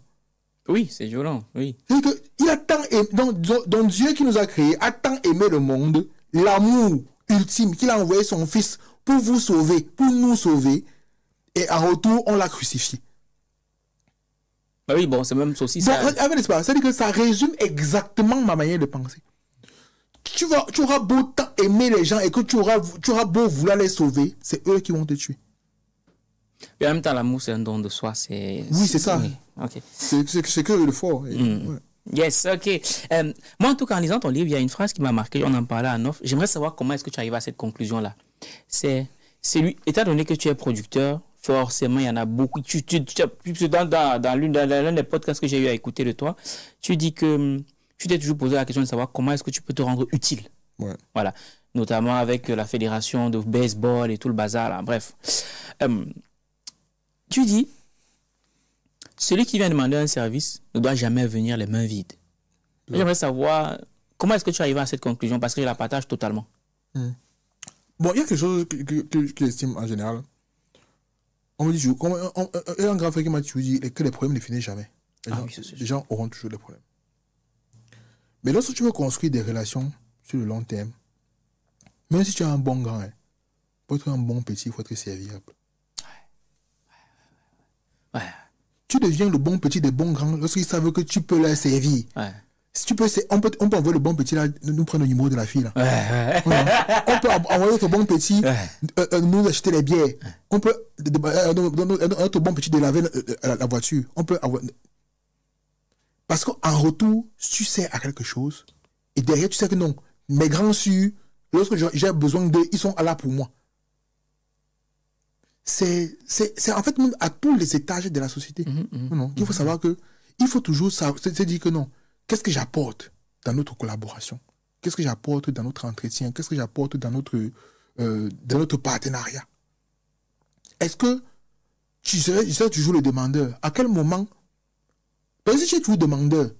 Oui, c'est violent, oui. C'est-à-dire qu'il a tant aimé, donc Dieu qui nous a créés a tant aimé le monde, l'amour ultime, qu'il a envoyé son fils pour vous sauver, pour nous sauver, et en retour, on l'a crucifié. Bah oui, bon, c'est même aussi ça. C'est-à-dire que ça résume exactement ma manière de penser. Tu auras beau tant aimer les gens et que tu auras beau vouloir les sauver, c'est eux qui vont te tuer. Et en même temps, l'amour, c'est un don de soi. Oui, c'est ça. Oui. Okay. C'est que le fort. Ouais. Yes, ok. Moi, en tout cas, en lisant ton livre, il y a une phrase qui m'a marqué. On en parlait en off. J'aimerais savoir comment est-ce que tu arrives à cette conclusion-là. C'est lui, étant donné que tu es producteur, forcément, il y en a beaucoup. Dans l'un des podcasts que j'ai eu à écouter de toi, tu dis que tu t'es toujours posé la question de savoir comment est-ce que tu peux te rendre utile. Ouais. Voilà. Notamment avec la fédération de baseball et tout le bazar, là. Bref. Tu dis, celui qui vient demander un service ne doit jamais venir les mains vides. Ouais. J'aimerais savoir comment est-ce que tu arrives à cette conclusion, parce que je la partage totalement. Bon, il y a quelque chose que j'estime en général. On me dit toujours, un grand frère qui m'a toujours dit que les problèmes ne finissent jamais. Les gens auront toujours des problèmes. Mais lorsque tu veux construire des relations sur le long terme, même si tu as un bon grand, pour être un bon petit, il faut être serviable. Ouais. Tu deviens le bon petit des bons grands lorsqu'ils savent que tu peux leur servir. Ouais. Si tu peux, on peut envoyer le bon petit là, nous prendre le numéro de la fille là. Ouais. Voilà. On peut envoyer notre bon petit nous acheter les bières. On peut notre bon petit de laver la voiture. On peut avoir... Parce qu'en retour, tu sers à quelque chose et derrière tu sais que non, mes grands sûrs, lorsque j'ai besoin d'eux, ils sont là pour moi. C'est en fait à tous les étages de la société. Il faut savoir que il faut toujours se dire que non, qu'est-ce que j'apporte dans notre collaboration? Qu'est-ce que j'apporte dans notre entretien? Qu'est-ce que j'apporte dans notre partenariat? Est-ce que tu serais toujours le demandeur? À quel moment Parce que si tu es toujours demandeur,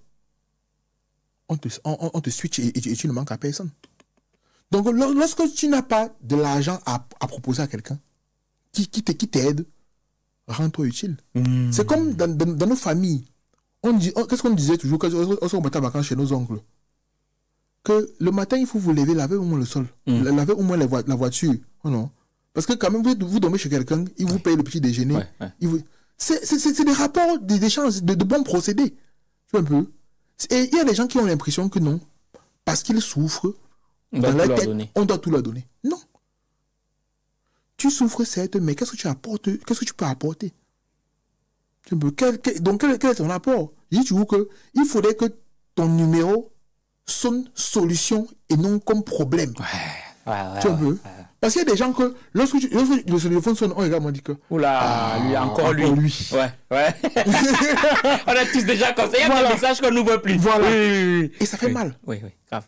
on te switch et tu ne manques à personne. Donc, lorsque tu n'as pas de l'argent à proposer à quelqu'un qui t'aide, rends-toi utile. C'est comme dans nos familles. Qu'est-ce qu'on disait toujours quand on partait en vacances chez nos oncles? Que le matin, il faut vous lever, laver au moins le sol, laver au moins la voiture. Oh non. Parce que quand même, vous dormez chez quelqu'un, il vous paye le petit déjeuner. C'est des rapports, des échanges, de bons procédés. Tu vois un peu. Et il y a des gens qui ont l'impression que non, parce qu'ils souffrent, dans leur tête, on doit tout leur donner. Non. Tu souffres, certes, mais qu'est-ce que tu apportes? Qu'est-ce que tu peux apporter? Donc, quel est ton apport? Je dis toujours qu'il faudrait que ton numéro sonne solution et non comme problème. Tu vois un peu? Parce qu'il y a des gens que, lorsque le téléphone sonne, on regarde, on dit que... Oula, lui. Ouais. On a tous déjà conseillé. Il y a des messages qu'on n'ouvre plus. Voilà. Oui. Et ça fait mal. Oui, grave.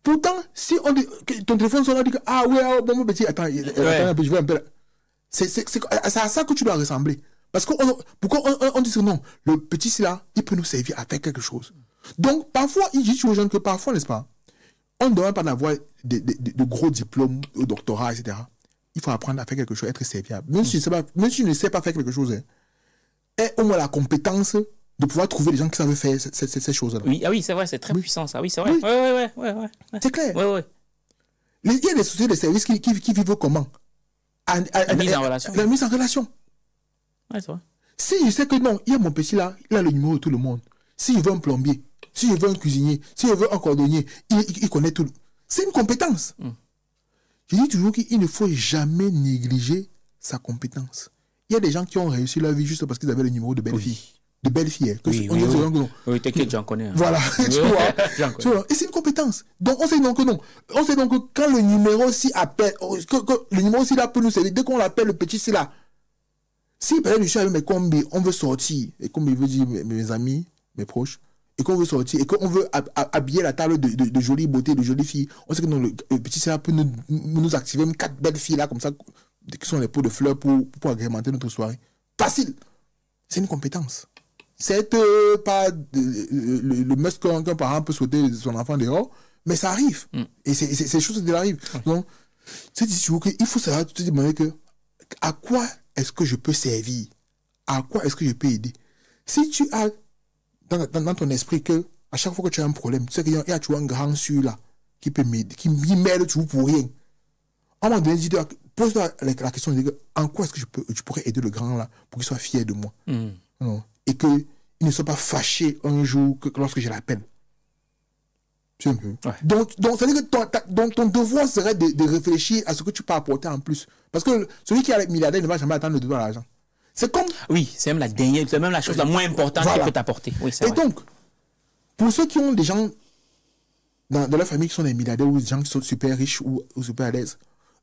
Pourtant, si on dit, ton téléphone sonne, on dit que, bon, mon petit, attends un peu, je vais un peu... C'est à ça que tu dois ressembler. Parce que pourquoi on dit que non, le petit, c'est là, il peut nous servir à faire quelque chose. Donc, parfois, il dit aux jeunes que parfois, n'est-ce pas, on ne demande pas d'avoir de gros diplômes, de doctorat, etc. Il faut apprendre à faire quelque chose, être serviable. Même si tu ne sais pas faire quelque chose, aie au moins la compétence de pouvoir trouver des gens qui savent faire ces choses-là. Oui, c'est vrai, c'est très puissant, ça. Oui, c'est vrai. Oui. C'est clair. Oui. Il y a des sociétés de services qui vivent comment? La mise en relation. La mise en relation. Oui, c'est vrai. Si je sais que non, il y a mon petit là, il a le numéro de tout le monde. Si je veux un plombier, si je veux un cuisinier, si je veux un cordonnier, il connaît tout. C'est une compétence. Je dis toujours qu'il ne faut jamais négliger sa compétence. Il y a des gens qui ont réussi leur vie juste parce qu'ils avaient le numéro de belle-fille. De belle-fille. Oui, t'inquiète, j'en connais. Voilà, tu vois. Et c'est une compétence. Donc, on sait donc que non. On sait donc que quand le numéro s'y appelle, que le numéro s'y là peut nous servir, dès qu'on l'appelle le petit, c'est là. Si, peut-être, je suis avec mes combis, on veut sortir, et comme il veut dire mes amis, mes proches, et qu'on veut sortir, et qu'on veut habiller la table de jolies beautés, de jolies filles, on sait que non, le petit, c'est là peut nous activer même 4 belles filles là, comme ça, qui sont les pots de fleurs pour agrémenter notre soirée. Facile. C'est une compétence. C'est pas le must qu'un parent peut souhaiter son enfant dehors, mais ça arrive. Et ces choses qui arrivent. Donc, c'est toujours qu'il faut savoir te demander que à quoi est-ce que je peux servir? À quoi est-ce que je peux aider? Si tu as dans ton esprit que à chaque fois que tu as un problème, tu sais qu'il y a toujours un grand sur là qui peut m'aider, qui m'aide toujours pour rien. À un moment donné, pose-toi la question de en quoi est-ce que je pourrais aider le grand là pour qu'il soit fier de moi? Non. Et qu'il ne soit pas fâché un jour lorsque je l'appelle. Tu vois un peu. Donc, ça veut dire que ton devoir serait de réfléchir à ce que tu peux apporter en plus. Parce que celui qui est milliardaire ne va jamais attendre de devoir l'argent. C'est comme... Oui, c'est même la chose la moins importante qu'il peut t'apporter. Oui, et donc, pour ceux qui ont des gens dans leur famille qui sont des milliardaires ou des gens qui sont super riches ou super à l'aise,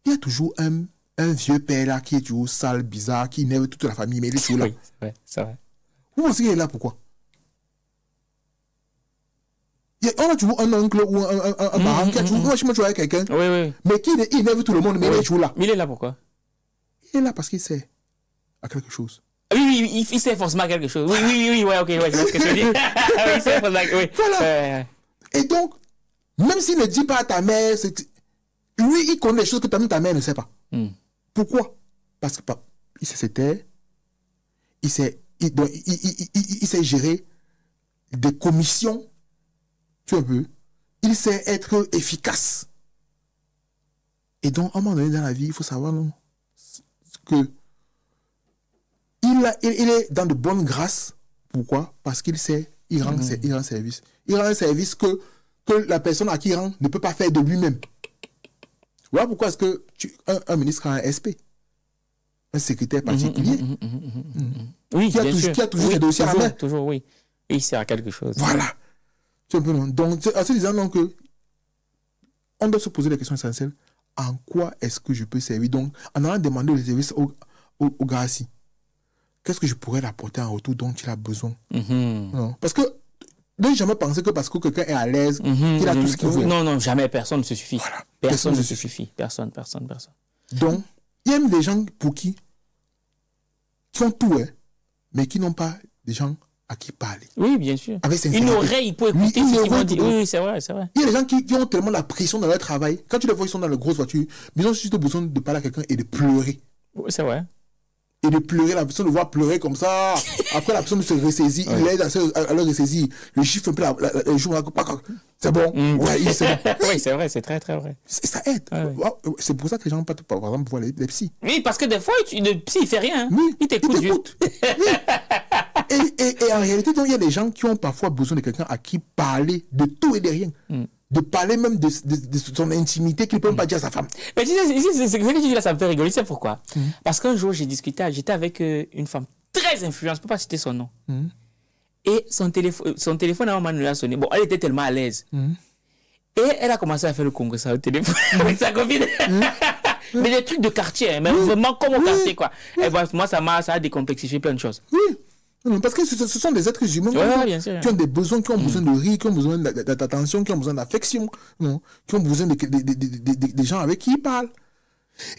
il y a toujours un vieux père là qui est toujours sale, bizarre, qui énerve toute la famille, mais il est toujours là. Oui, c'est vrai. Vous pensez qu'il est là pourquoi? On a toujours un oncle ou un parent qui a toujours... Moi, je suis avec quelqu'un, mais qui énerve tout le monde, mais il est toujours là. Mais il est là pourquoi? Il est là parce qu'il sait à quelque chose. Oui, il sait forcément quelque chose. Oui, ok, je vois ce que tu veux dire. Oui, il sait forcément... Oui. Voilà. Et donc, même s'il ne dit pas à ta mère, lui, il connaît des choses que ta mère ne sait pas. Pourquoi? Parce que il sait se taire, il sait gérer des commissions, tu vois un peu, il sait être efficace. Et donc, à un moment donné dans la vie, il faut savoir non, que il est dans de bonnes grâces. Pourquoi? Parce qu'il sait, il rend service. Il rend un service que la personne à qui il rend ne peut pas faire de lui-même. Voilà pourquoi est-ce que un ministre a un SP, un secrétaire particulier, oui, qui a toujours ses dossiers à la main. Toujours, oui. Et il sert à quelque chose. Voilà. Donc, en se disant donc que on doit se poser la question essentielle, en quoi est-ce que je peux servir? Donc, en allant demander le service au gars ici, qu'est-ce que je pourrais l'apporter en retour dont il a besoin? Non. Parce que ne jamais penser que parce que quelqu'un est à l'aise, qu'il a tout ce qu'il veut. Non, jamais, personne ne se suffit. Voilà. Personne ne se suffit. Personne. Donc, il y a même des gens pour qui ont tout, mais qui n'ont pas des gens à qui parler. Oui, bien sûr. Avec sincérité. Une oreille pour écouter Oui, ce une qu'ils vont oreille dire. pour- Oui, c'est vrai, c'est vrai. Il y a des gens qui ont tellement la pression dans leur travail. Quand tu les vois, ils sont dans la grosse voiture, mais ils ont juste besoin de parler à quelqu'un et de pleurer. Oui, c'est vrai. Et de pleurer, la personne le voit pleurer comme ça. Après, la personne se ressaisit, il aide à le ressaisir. Le chiffre un peu, le jour, c'est bon. Ouais, c'est bon. Oui, c'est vrai, c'est très, très vrai. Ça aide. C'est pour ça que les gens, par exemple, voient les psys. Oui, parce que des fois, le psy, il fait rien. Oui, Il t'écoute juste. Oui. Et en réalité, donc, il y a des gens qui ont parfois besoin de quelqu'un à qui parler de tout et de rien. De parler même de son intimité qu'il ne peut même pas dire à sa femme. Mais tu sais, c'est ce que tu dis là, ça me fait rigoler. Tu sais pourquoi? Parce qu'un jour, j'étais avec une femme très influente, je ne peux pas citer son nom. Et son téléphone, à un moment donné, a sonné. Bon, elle était tellement à l'aise. Et elle a commencé à faire le congrès au téléphone avec sa copine. Mais des trucs de quartier, hein, mais vraiment comme au quartier, quoi. Et bref, moi, ça a décomplexifié plein de choses. Oui. Non, parce que ce sont des êtres humains bien sûr. qui ont des besoins, qui ont besoin de rire, qui ont besoin d'attention, qui ont besoin d'affection, qui ont besoin des gens avec qui ils parlent.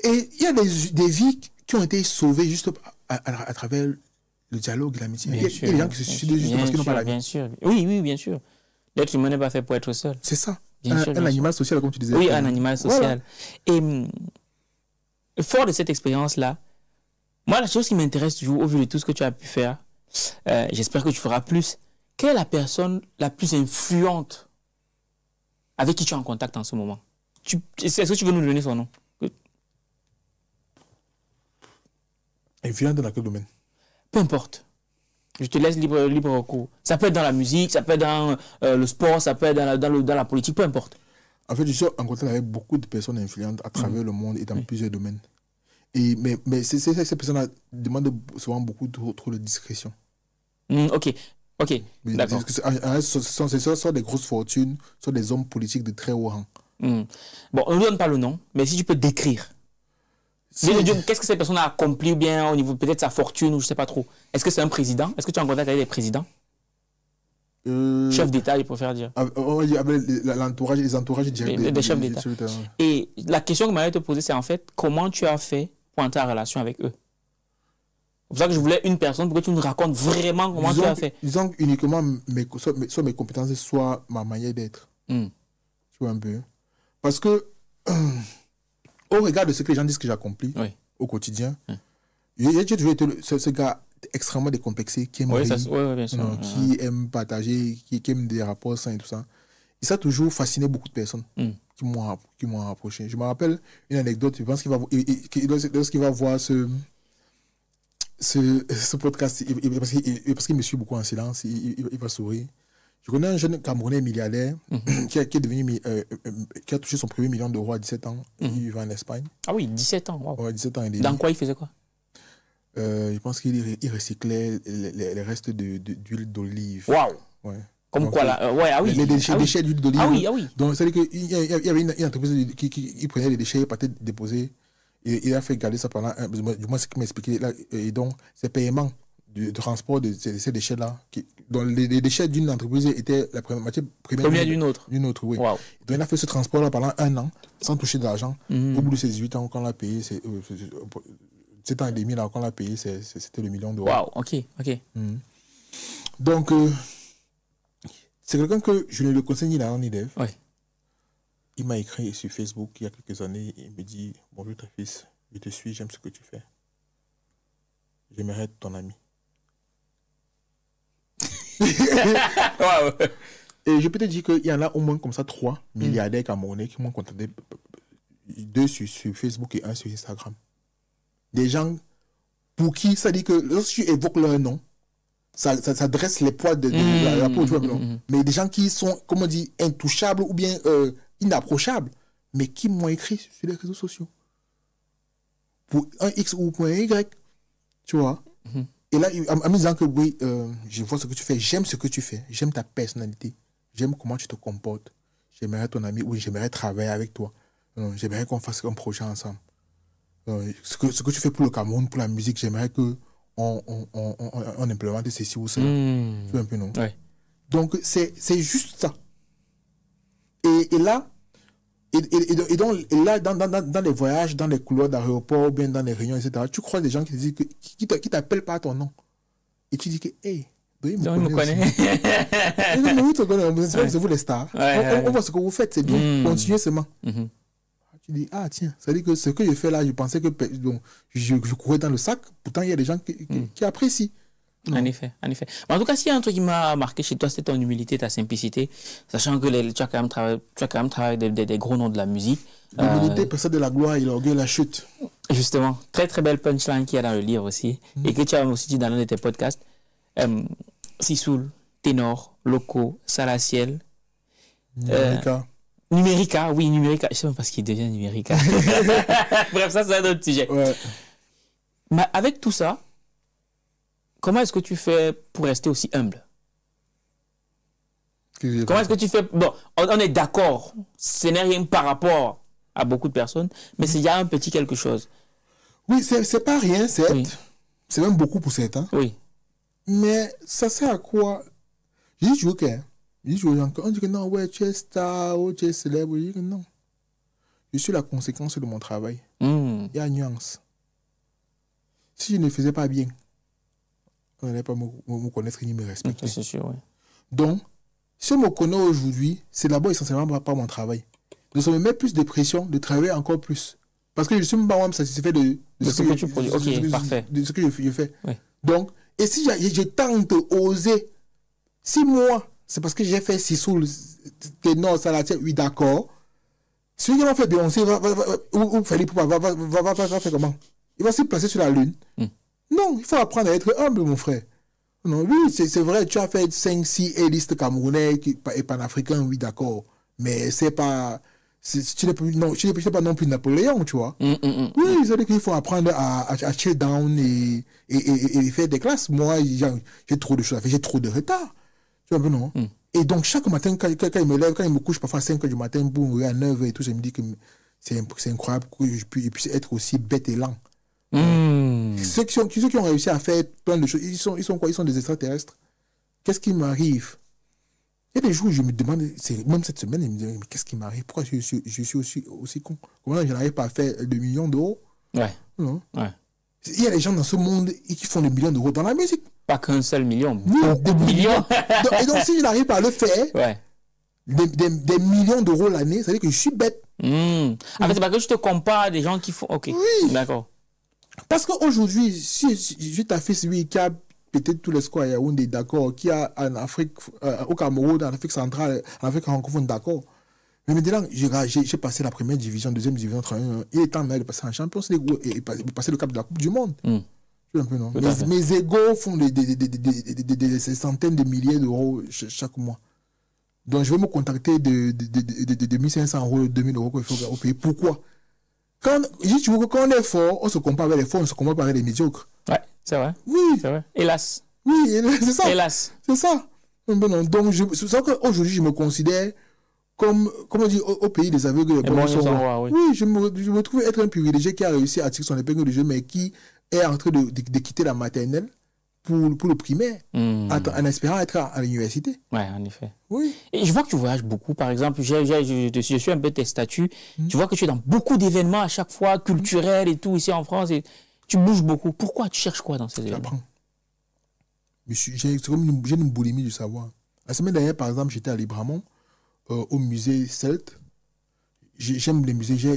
Et il y a des vies qui ont été sauvées juste à travers le dialogue et l'amitié. Il y a des gens qui se suicident juste parce qu'ils n'ont pas la vie. Bien sûr. Oui, bien sûr. L'être humain n'est pas fait pour être seul. C'est ça. Bien sûr, un animal social, comme tu disais. Oui, un animal social. Voilà. Et fort de cette expérience-là, moi, la chose qui m'intéresse toujours, au vu de tout ce que tu as pu faire, j'espère que tu feras plus. Quelle est la personne la plus influente avec qui tu es en contact en ce moment? Est-ce que tu veux nous donner son nom? Influente dans quel domaine? Peu importe. Je te laisse libre recours. Ça peut être dans la musique, ça peut être dans le sport, ça peut être dans la politique, peu importe. En fait, je suis en contact avec beaucoup de personnes influentes à travers le monde et dans plusieurs domaines. Mais ces personnes-là demandent souvent beaucoup trop de discrétion. Ok, d'accord. Ce sont des grosses fortunes, ce sont des hommes politiques de très haut rang. Bon, on ne donne pas le nom, mais si tu peux décrire. Qu'est-ce que cette personne a accompli, ou bien au niveau peut-être sa fortune, ou je ne sais pas trop. Est-ce que c'est un président? Est-ce que tu es en contact avec des présidents? Chef d'État, il préfère dire. L'entourage, les entourages des chefs d'État. Et la question que je m'allais te poser, c'est en fait, comment tu as fait pour entrer en relation avec eux? C'est pour ça que je voulais une personne pour que tu nous racontes vraiment comment tu as fait. Disons uniquement soit mes compétences, soit ma manière d'être. Tu vois un peu. Parce que, au regard de ce que les gens disent que j'ai accompli au quotidien, j'ai toujours été ce gars extrêmement décomplexé, qui aime rire, bien sûr. qui aime partager, qui aime des rapports sains et tout ça. Et ça a toujours fasciné beaucoup de personnes qui m'ont rapproché. Je me rappelle une anecdote, je pense lorsqu'il va voir ce podcast, parce qu'il me suit beaucoup en silence, il va sourire. Je connais un jeune Camerounais milliardaire qui a touché son premier million d'euros à 17 ans. Il vivait en Espagne. Ah oui, 17 ans. Wow. Ouais, 17 ans. Dans quoi il faisait quoi? Je pense qu'il recyclait les restes d'huile d'olive. Waouh! Ouais. Comme donc, quoi là? Les déchets d'huile d'olive. Ah oui. Donc, c'est-à-dire qu'il y avait une entreprise qui prenait les déchets, partait déposer. Et il a fait garder ça pendant du moins ce qu'il m'a expliqué. Là, et donc, ces paiements de transport de ces déchets-là, dont les déchets d'une entreprise étaient la première d'une autre. Oui. Wow. Donc, il a fait ce transport-là pendant 1 an, sans toucher d'argent. Au bout de ses 18 ans, quand on l'a payé, 7 ans et demi, là, quand on l'a payé, c'était le million d'euros. Waouh, ok. Donc, c'est quelqu'un que je ne le conseille ni l'un ni d'Ève. Ouais. Il m'a écrit sur Facebook il y a quelques années. Il me dit: bonjour, ton fils, je te suis, j'aime ce que tu fais. J'aimerais être ton ami. Wow. Et je peux te dire qu'il y en a au moins comme ça 3 milliardaires camerounais qui m'ont contacté, 2 sur Facebook et 1 sur Instagram. Des gens pour qui ça dit que lorsque tu évoques leur nom, ça dresse les poids de la peau, tu vois, mais des gens qui sont, comment on dit, intouchables ou bien inapprochables, mais qui m'ont écrit sur les réseaux sociaux. Pour un X ou pour un Y, tu vois. Et là, en me disant que oui, je vois ce que tu fais, j'aime ce que tu fais, j'aime ta personnalité, j'aime comment tu te comportes, j'aimerais ton ami ou j'aimerais travailler avec toi, j'aimerais qu'on fasse un projet ensemble. Ce que tu fais pour le Cameroun, pour la musique, j'aimerais que on implémente ceci ou cela. Tu vois un peu, non? Ouais. Donc, c'est juste ça. Et là, dans les voyages, dans les couloirs d'aéroport, bien dans les réunions, etc., tu crois des gens qui te disent qui t'appellent par ton nom. Et tu dis que, hey, Oui, Donc, il me connaît. Non, mais oui, tu connais, c'est vous les stars. On voit ce que vous faites, c'est bien. Continuez seulement. Tu dis, ah tiens, ça veut dire que ce que je fais là, je pensais que donc, je courais dans le sac, pourtant il y a des gens qui apprécient. En effet, en effet. Mais en tout cas, s'il y a un truc qui m'a marqué chez toi, c'est ton humilité, ta simplicité, sachant que tu as quand même travaillé avec des gros noms de la musique. L'humilité précède de la gloire et l'orgueil la chute. Justement, très très belle punchline qu'il y a dans le livre aussi, et que tu as aussi dit dans l'un de tes podcasts. Sisoul, ténor, loco, salaciel. Numérica, oui, Numérica. Je sais même pas ce qu'il devient Numérica. Bref, ça c'est un autre sujet. Ouais. Mais avec tout ça, comment est-ce que tu fais pour rester aussi humble? Comment est-ce que tu fais? Bon, on est d'accord, ce n'est rien par rapport à beaucoup de personnes, mais c'est déjà un petit quelque chose. Oui, c'est pas rien, certes. Oui. C'est même beaucoup pour certains. Oui. Mais ça sert à quoi? Je dis toujours que, on dit que non, ouais, tu es star, ou tu es célèbre. Je dis que non. Je suis la conséquence de mon travail. Il y a une nuance. Si je ne faisais pas bien, on n'allait pas me connaître ni me respecter. C'est sûr, oui. Donc, si on me connaît aujourd'hui, c'est d'abord essentiellement par mon travail. Donc, ça me met plus de pression de travailler encore plus. Parce que je suis même pas satisfait de ce que tu produis. Ok, parfait. De ce que je fais. Oui. Donc, et si je tente d'oser, si moi, c'est parce que j'ai fait Sisoul, ténor, salaciel, oui, d'accord. Celui qui m'a fait Beyoncé, ou Felipe va faire comment? Il va se placer sur la lune. Non, il faut apprendre à être humble, mon frère. Non, oui, c'est vrai, tu as fait 5-6 A-listes camerounais et panafricains, oui, d'accord. Mais c'est pas... Tu n'es pas non plus Napoléon, tu vois. Oui, ça veut dire qu'il faut apprendre à chill down et faire des classes. Moi, j'ai trop de choses à faire, j'ai trop de retard. Tu vois, non? Et donc, chaque matin, quand il me lève, quand il me couche parfois à 5 h du matin, boum, à 9 h et tout, je me dis que c'est incroyable que je puisse être aussi bête et lent. Ceux qui ont réussi à faire plein de choses, ils sont quoi? Ils sont des extraterrestres. Qu'est-ce qui m'arrive? Il y a des jours où je me demande, même cette semaine, je me dis, mais qu'est-ce qui m'arrive? Pourquoi je suis aussi con? Comment je n'arrive pas à faire 2 millions d'euros? Ouais. Non? Ouais. Il y a des gens dans ce monde qui font des millions d'euros dans la musique. Pas qu'un seul million. Oui, des millions. Et donc, si je n'arrive pas à le faire, ouais. des millions d'euros l'année, ça veut dire que je suis bête. En fait, c'est parce que je te compare à des gens qui font. Ok. Oui. D'accord. Parce qu'aujourd'hui, si je t'affiche celui qui a peut-être tous les squares à Yaoundé, d'accord, qui a en Afrique, au Cameroun, en Afrique centrale, en Afrique francophone, d'accord. Mais maintenant, j'ai passé la première division, deuxième division, troisième. Il est temps de passer en Champions League et passer le cap de la Coupe du Monde. Un peu, non? Mes égos font des centaines de milliers d'euros chaque mois. Donc, je vais me contacter de 1500 euros, 2000 euros qu'il faut au pays. Pourquoi? Quand on est fort, on se compare avec les forts, on se compare avec les médiocres. Ouais, c'est vrai. Oui. C'est vrai. Hélas. Oui, c'est ça. Hélas. C'est ça. Donc, c'est ça qu'aujourd'hui, je me considère comme on dit, au pays des aveugles. Oui, je me trouve être un privilégié qui a réussi à tirer son épingle de jeu, mais qui est en train de quitter la maternelle pour le primaire, en espérant être à l'université. Oui, en effet. Oui. Et je vois que tu voyages beaucoup. Par exemple, je suis un peu tes statuts. Tu vois que tu es dans beaucoup d'événements à chaque fois, culturels et tout, ici en France. Et tu bouges beaucoup. Pourquoi? Tu cherches quoi dans ces événements? J'apprends. J'ai une boulimie du savoir. La semaine dernière, par exemple, j'étais à Libramont, au musée Celt. J'aime les musées. J'ai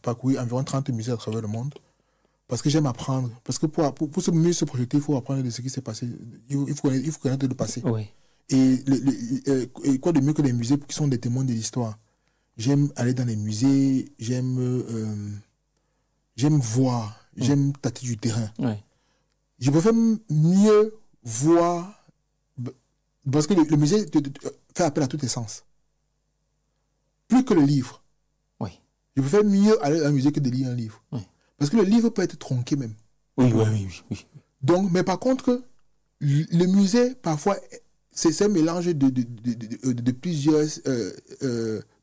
parcouru environ 30 musées à travers le monde. Parce que j'aime apprendre. Parce que pour mieux se projeter, il faut apprendre de ce qui s'est passé. Il faut connaître le passé. Oui. Et quoi de mieux que les musées qui sont des témoins de l'histoire. J'aime aller dans les musées, j'aime voir, j'aime tâter du terrain. Oui. Je préfère mieux voir, parce que le musée fait appel à tous les sens. Plus que le livre. Oui. Je préfère mieux aller à un musée que de lire un livre. Oui. Parce que le livre peut être tronqué même. Oui. Donc, mais par contre, le musée, parfois, c'est un mélange de plusieurs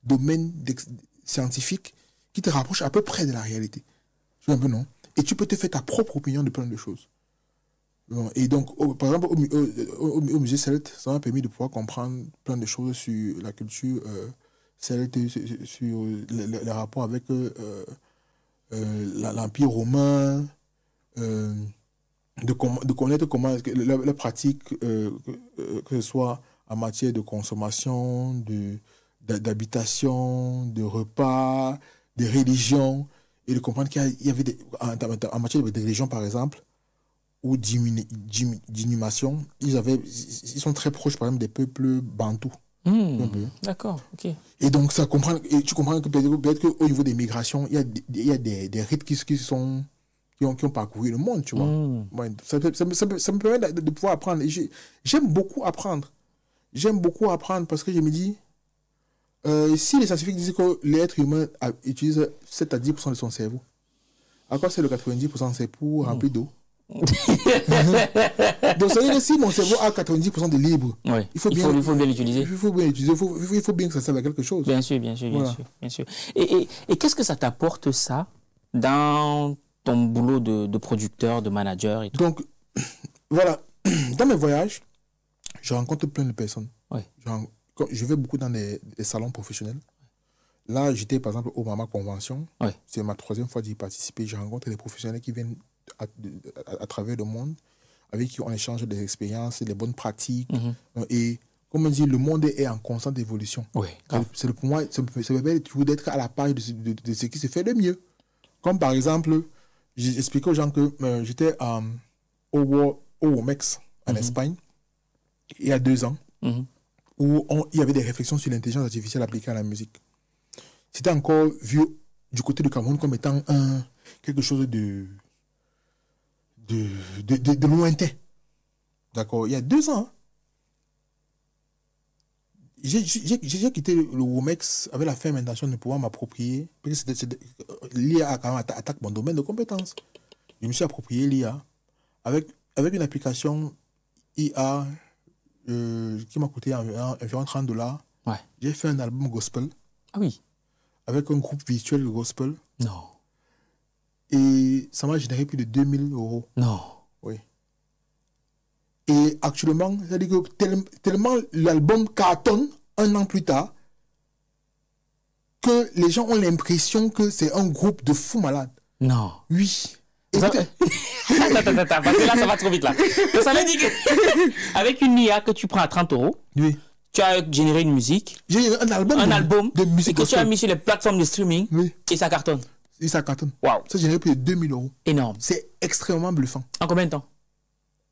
domaines scientifiques qui te rapprochent à peu près de la réalité. Tu vois un peu, non? Et tu peux te faire ta propre opinion de plein de choses. Et donc, par exemple, au musée Celt, ça m'a permis de pouvoir comprendre plein de choses sur la culture celte, sur les rapports avec l'Empire romain, de connaître comment la pratique, que ce soit en matière de consommation, d'habitation, de repas, de religion, et de comprendre qu'il y avait en matière de religion, par exemple, ou d'inhumation, ils sont très proches, par exemple, des peuples bantous. D'accord, ok. Et donc, tu comprends que peut-être qu'au niveau des migrations, il y a des rites qui ont parcouru le monde, tu vois. Ouais, ça me permet de pouvoir apprendre. Et j'aime beaucoup apprendre. J'aime beaucoup apprendre parce que je me dis, si les scientifiques disent que l'être humain utilise 7 à 10% de son cerveau, à quoi c'est le 90%? C'est pour remplir d'eau. Donc, ça veut dire que si mon cerveau a 90% de libre, il faut bien l'utiliser. Il faut bien que ça serve à quelque chose. Bien sûr. Et qu'est-ce que ça t'apporte, ça, dans ton boulot de producteur, de manager et tout? Donc, voilà. Dans mes voyages, je rencontre plein de personnes. Je vais beaucoup dans des salons professionnels. Là, j'étais par exemple au Mama Convention. C'est ma 3e fois d'y participer. Je rencontre des professionnels qui viennent à travers le monde, avec qui on échange des expériences, des bonnes pratiques. Et comme on dit, le monde est en constante évolution. C'est pour moi, ça me permet toujours d'être à la page de ce qui se fait de mieux. Comme par exemple, j'ai expliqué aux gens que j'étais au WOMEX en Espagne, il y a 2 ans, où il y avait des réflexions sur l'intelligence artificielle appliquée à la musique. C'était encore vu du côté du Cameroun comme étant quelque chose de lointain. D'accord? Il y a 2 ans, j'ai quitté le WOMEX avec la ferme intention de pouvoir m'approprier, parce que l'IA attaque mon domaine de compétences. Je me suis approprié l'IA avec une application IA qui m'a coûté environ $30. J'ai fait un album gospel. Ah oui. Avec un groupe virtuel de gospel. Non. Et ça m'a généré plus de 2000 €. Non. Oui. Et actuellement, c'est-à-dire que tellement l'album cartonne 1 an plus tard, que les gens ont l'impression que c'est un groupe de fous malades. Non. Oui. Attends, parce que là, ça va trop vite, là. Donc, ça veut dire qu'avec une IA que tu prends à 30 €, tu as généré une musique, un album de musique et que tu as mis sur les plateformes de streaming, et ça cartonne. Et ça cartonne. Waouh. Ça génère plus de 2000 €. Énorme. C'est extrêmement bluffant. En combien de temps?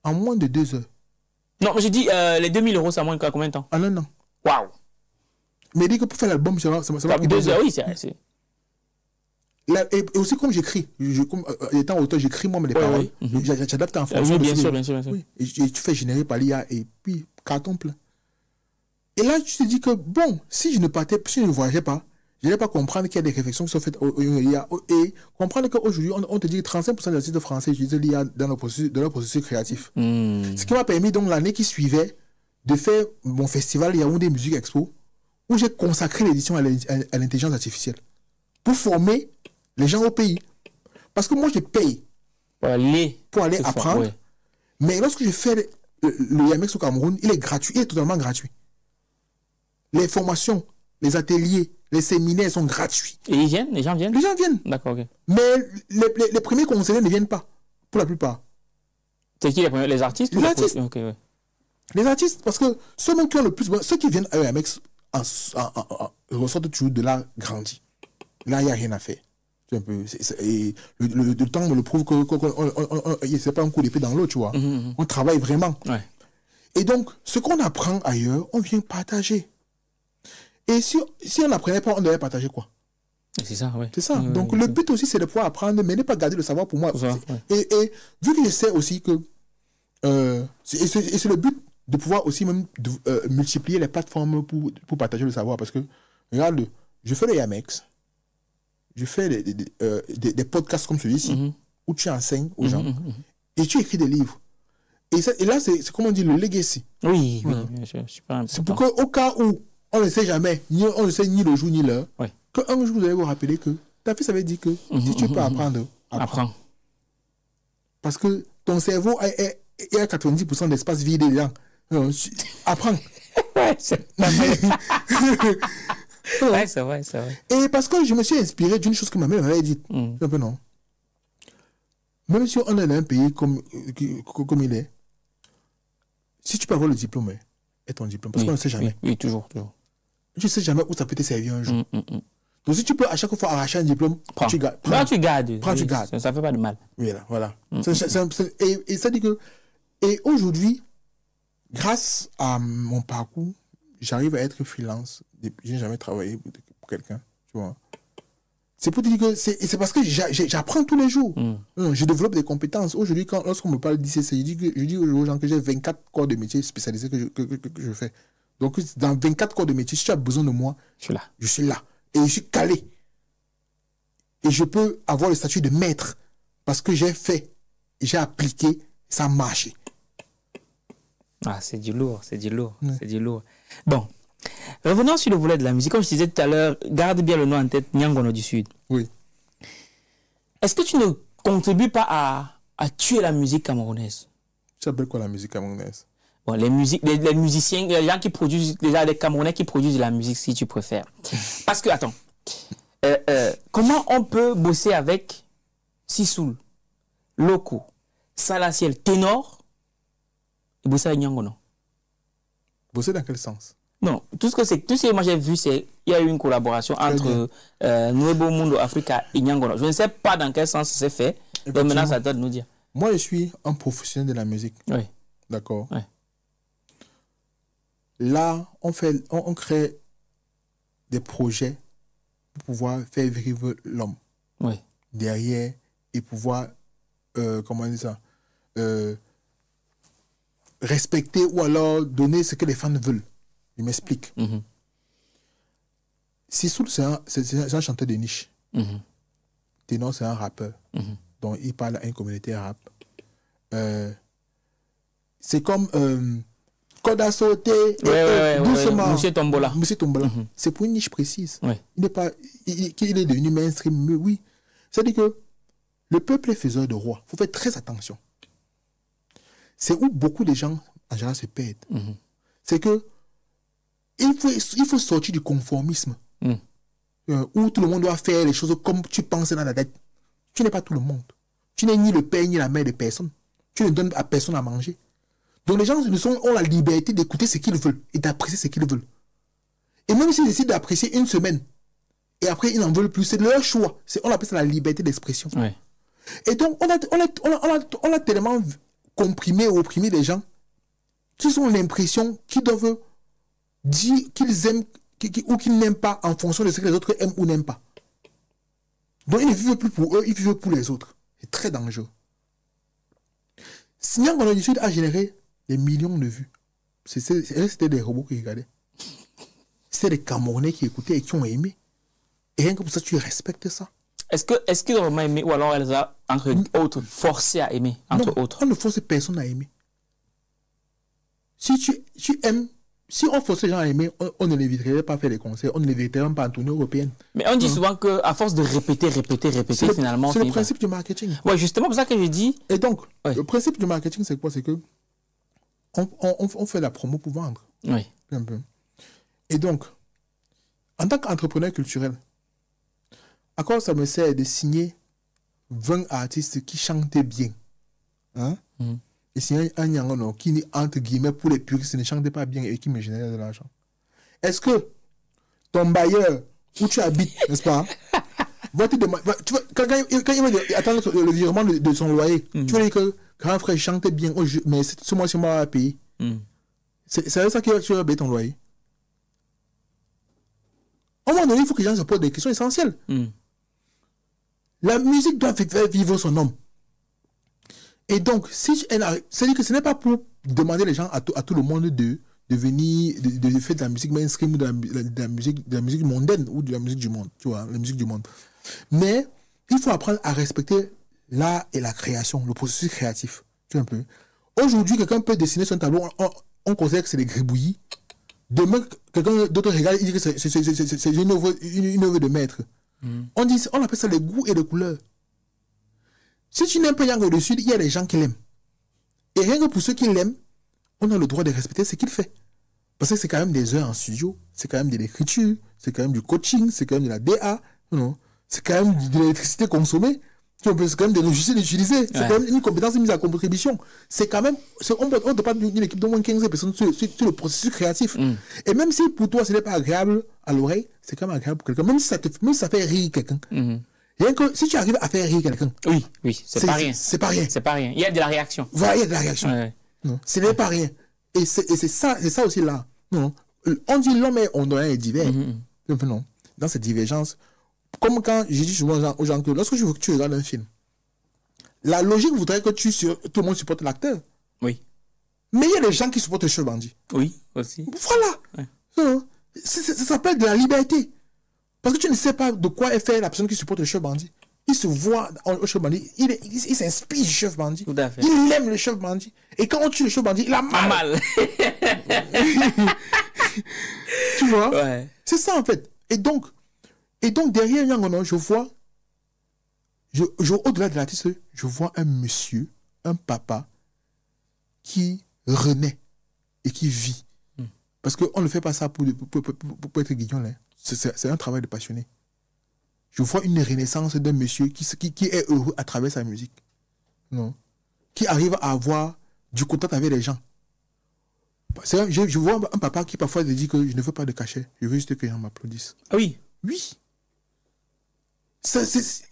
En moins de 2 heures. Non, mais j'ai dit les 2000 €, c'est en moins de combien de temps? En 1 an. Waouh. Mais dit que pour faire l'album, ça va 2 heures, oui, c'est. Et aussi, comme j'écris, étant auteur, j'écris moi-même les paroles. J'adapte en fonction. Oui, bien sûr. Oui. Et tu fais générer par l'IA et puis carton plein. Et là, tu te dis que bon, si je ne voyageais pas, je n'allais pas comprendre qu'il y a des réflexions qui sont faites au IA et comprendre qu'aujourd'hui, on te dit que 35% des artistes français utilisent l'IA dans leur processus créatif. Ce qui m'a permis donc l'année qui suivait de faire mon festival Yaoundé Musique Expo, où j'ai consacré l'édition à l'intelligence artificielle pour former les gens au pays. Parce que moi, je paye pour aller apprendre. Ouais. Mais lorsque je fais le YAMEX au Cameroun, il est gratuit, il est totalement gratuit. Les formations, les ateliers, les séminaires sont gratuits. Et les gens viennent? Les gens viennent. D'accord, ok. Mais les premiers conseillers ne viennent pas, pour la plupart. C'est qui les premiers? Les artistes? Les artistes. Okay, ouais. Les artistes, parce que ceux qui ont le plus... Ceux qui viennent à YAMEX ressortent toujours de là grandi. Là, il n'y a rien à faire. Un peu, et le temps me le prouve que c'est pas un coup d'épée dans l'eau, tu vois. On travaille vraiment. Ouais. Et donc, ce qu'on apprend ailleurs, on vient partager. Et si on n'apprenait pas, on devait partager quoi? C'est ça, oui. C'est ça. Donc, le but aussi, c'est de pouvoir apprendre, mais ne pas garder le savoir pour moi. Et vu que je sais aussi que... c'est le but de pouvoir aussi même multiplier les plateformes pour partager le savoir. Parce que, regarde, je fais le YAMEX. Je fais des podcasts comme celui-ci, où tu enseignes aux gens, et tu écris des livres. Et là, c'est comme on dit, le legacy. Oui, super important. C'est pour qu'au cas où on ne sait jamais, on ne sait ni le jour ni l'heure, qu'un jour vous allez vous rappeler que ta fille, ça veut dire que si tu peux apprendre, apprends. Parce que ton cerveau est à 90% d'espace vide dedans. Apprends. Ouais, c'est vrai. Et parce que je me suis inspiré d'une chose que ma mère m'avait dit. Un peu non. Même si on est dans un pays comme il est, si tu peux avoir le diplôme, et ton diplôme, parce qu'on ne sait jamais. Oui, toujours. Tu ne sais jamais où ça peut te servir un jour. Donc si tu peux à chaque fois arracher un diplôme, tu gardes. Tu gardes. Ça ne fait pas de mal. Voilà. Et ça dit que... Et aujourd'hui, grâce à mon parcours, j'arrive à être freelance. Je n'ai jamais travaillé pour quelqu'un, tu vois. C'est pour te dire que c'est parce que j'apprends tous les jours. Je développe des compétences. Aujourd'hui, lorsqu'on me parle d'ICC, je dis aux gens que j'ai 24 corps de métier spécialisés que je fais. Donc, dans 24 corps de métier, si tu as besoin de moi, je suis là. Et je suis calé. Et je peux avoir le statut de maître parce que j'ai fait, j'ai appliqué, ça a marché. Ah, c'est du lourd. C'est du lourd. Bon. Revenons sur le volet de la musique. Comme je disais tout à l'heure, garde bien le nom en tête, Nyangono du Sud. Oui. Est-ce que tu ne contribues pas à tuer la musique camerounaise? Tu appelles quoi la musique camerounaise? Bon, les musiciens, les gens qui produisent, les Camerounais qui produisent de la musique, si tu préfères. Parce que, attends, comment on peut bosser avec Sissoul, Loco, Salaciel, Ténor, et bosser avec Nyangono? Bosser dans quel sens? Non, tout ce que moi j'ai vu, c'est il y a eu une collaboration entre Nuevo Mundo Africa et Nyangono. Je ne sais pas dans quel sens c'est fait. Donc maintenant, ça doit nous dire. Moi, je suis un professionnel de la musique. Oui. D'accord. Oui. Là, on crée des projets pour pouvoir faire vivre l'homme. Oui. Derrière et pouvoir, comment on dit ça, respecter ou alors donner ce que les fans veulent. Je m'explique. Sissoul, c'est un chanteur de niche. Ténor, c'est un rappeur. Donc, il parle à une communauté rap. C'est comme Koda Sauté, doucement. Monsieur Tombola. C'est pour une niche précise. Ouais. Il est devenu mainstream, mais oui. C'est-à-dire que le peuple est faiseur de roi. Il faut faire très attention. C'est où beaucoup de gens, en général, se perdent. C'est que il faut sortir du conformisme. Où tout le monde doit faire les choses comme tu penses dans la tête. Tu n'es pas tout le monde. Tu n'es ni le père ni la mère de personne. Tu ne donnes à personne à manger. Donc les gens ont la liberté d'écouter ce qu'ils veulent et d'apprécier ce qu'ils veulent. Et même s'ils décident d'apprécier une semaine et après ils n'en veulent plus, c'est leur choix. On appelle ça la liberté d'expression. Ouais. Et donc on a tellement comprimé et opprimé les gens qui ont l'impression qu'ils doivent dire qu'ils aiment ou qu'ils n'aiment pas en fonction de ce que les autres aiment ou n'aiment pas. Donc ils ne vivent plus pour eux, ils vivent pour les autres. C'est très dangereux. Nyangono du Sud a généré des millions de vues. C'était des robots qui regardaient. C'était des Camerounais qui écoutaient et qui ont aimé. Et rien que pour ça, tu respectes ça. Est-ce qu'ils ont vraiment aimé ou alors elles ont, entre autres, forcé à aimer, entre autres? On ne force personne à aimer. Si tu aimes, si on forçait les gens à aimer, on ne les éviterait pas faire des concerts, on ne les éviterait pas en tournée européenne. Mais on dit souvent qu'à force de répéter, finalement... C'est le principe du marketing. Oui, justement, pour ça que je dis... Et donc, le principe du marketing, c'est quoi? C'est que on fait la promo pour vendre. Oui. Un peu. Et donc, en tant qu'entrepreneur culturel, à quoi ça me sert de signer 20 artistes qui chantaient bien? Et signer un Nyangono qui, entre guillemets, pour les puristes, ne chantait pas bien et qui me générait de l'argent. Est-ce que ton bailleur, où tu habites, n'est-ce pas, va te demander, quand il va attendre le virement de son loyer, tu vas dire que grand frère chantait bien, mais ce mois-ci, on va payer. C'est ça qui va payer ton loyer. À un moment donné, il faut que les gens se posent des questions essentielles. La musique doit faire vivre son homme. Et donc, c'est-à-dire que ce n'est pas pour demander les gens à tout le monde de venir, de faire de la musique mainstream ou de la musique mondaine ou de la musique du monde, tu vois, la musique du monde. Mais il faut apprendre à respecter l'art et la création, le processus créatif. Tu vois un peu. Aujourd'hui, quelqu'un peut dessiner son tableau, on considère que c'est des gribouillis. Demain, quelqu'un d'autre regarde, il dit que c'est une œuvre de maître. On appelle ça les goûts et les couleurs. Si tu n'aimes pas Nyangono du Sud, il y a des gens qui l'aiment. Et rien que pour ceux qui l'aiment, on a le droit de respecter ce qu'il fait. Parce que c'est quand même des heures en studio, c'est quand même de l'écriture, c'est quand même du coaching, c'est quand même de la DA, c'est quand même de l'électricité consommée. C'est quand même des logiciels utilisés. C'est quand même une compétence mise à contribution. C'est quand même... On ne peut pas d'une équipe d'au moins 15 personnes sur le processus créatif. Et même si pour toi, ce n'est pas agréable à l'oreille, c'est quand même agréable pour quelqu'un. Même si ça fait rire quelqu'un. Rien que si tu arrives à faire rire quelqu'un... Oui, c'est pas rien. C'est pas rien. C'est pas rien. Il y a de la réaction. Voilà, il y a de la réaction. Non, ce n'est pas rien. Et c'est ça aussi là. Non. On dit l'homme est ondulé et divers. Non. Dans cette divergence, comme quand je dis souvent aux gens que lorsque tu regardes un film, la logique voudrait que tout le monde supporte l'acteur. Oui. Mais il y a des gens qui supportent le chef bandit. Oui, aussi. Voilà. Ça s'appelle de la liberté. Parce que tu ne sais pas de quoi est fait la personne qui supporte le chef bandit. Il se voit au chef bandit, il s'inspire du chef bandit. Tout à fait. Il aime le chef bandit. Et quand on tue le chef bandit, il a mal. Tu vois? Ouais. C'est ça en fait. Et donc derrière Yangono, je vois, au-delà de l'artiste, je vois un monsieur, un papa qui renaît et qui vit. Parce qu'on ne fait pas ça pour être guignol. Hein. C'est un travail de passionné. Je vois une renaissance d'un monsieur qui est heureux à travers sa musique. Non. Qui arrive à avoir du contact avec les gens. Je vois un papa qui parfois te dit que je ne veux pas de cachet. Je veux juste que les gens m'applaudissent. Ah oui. Oui.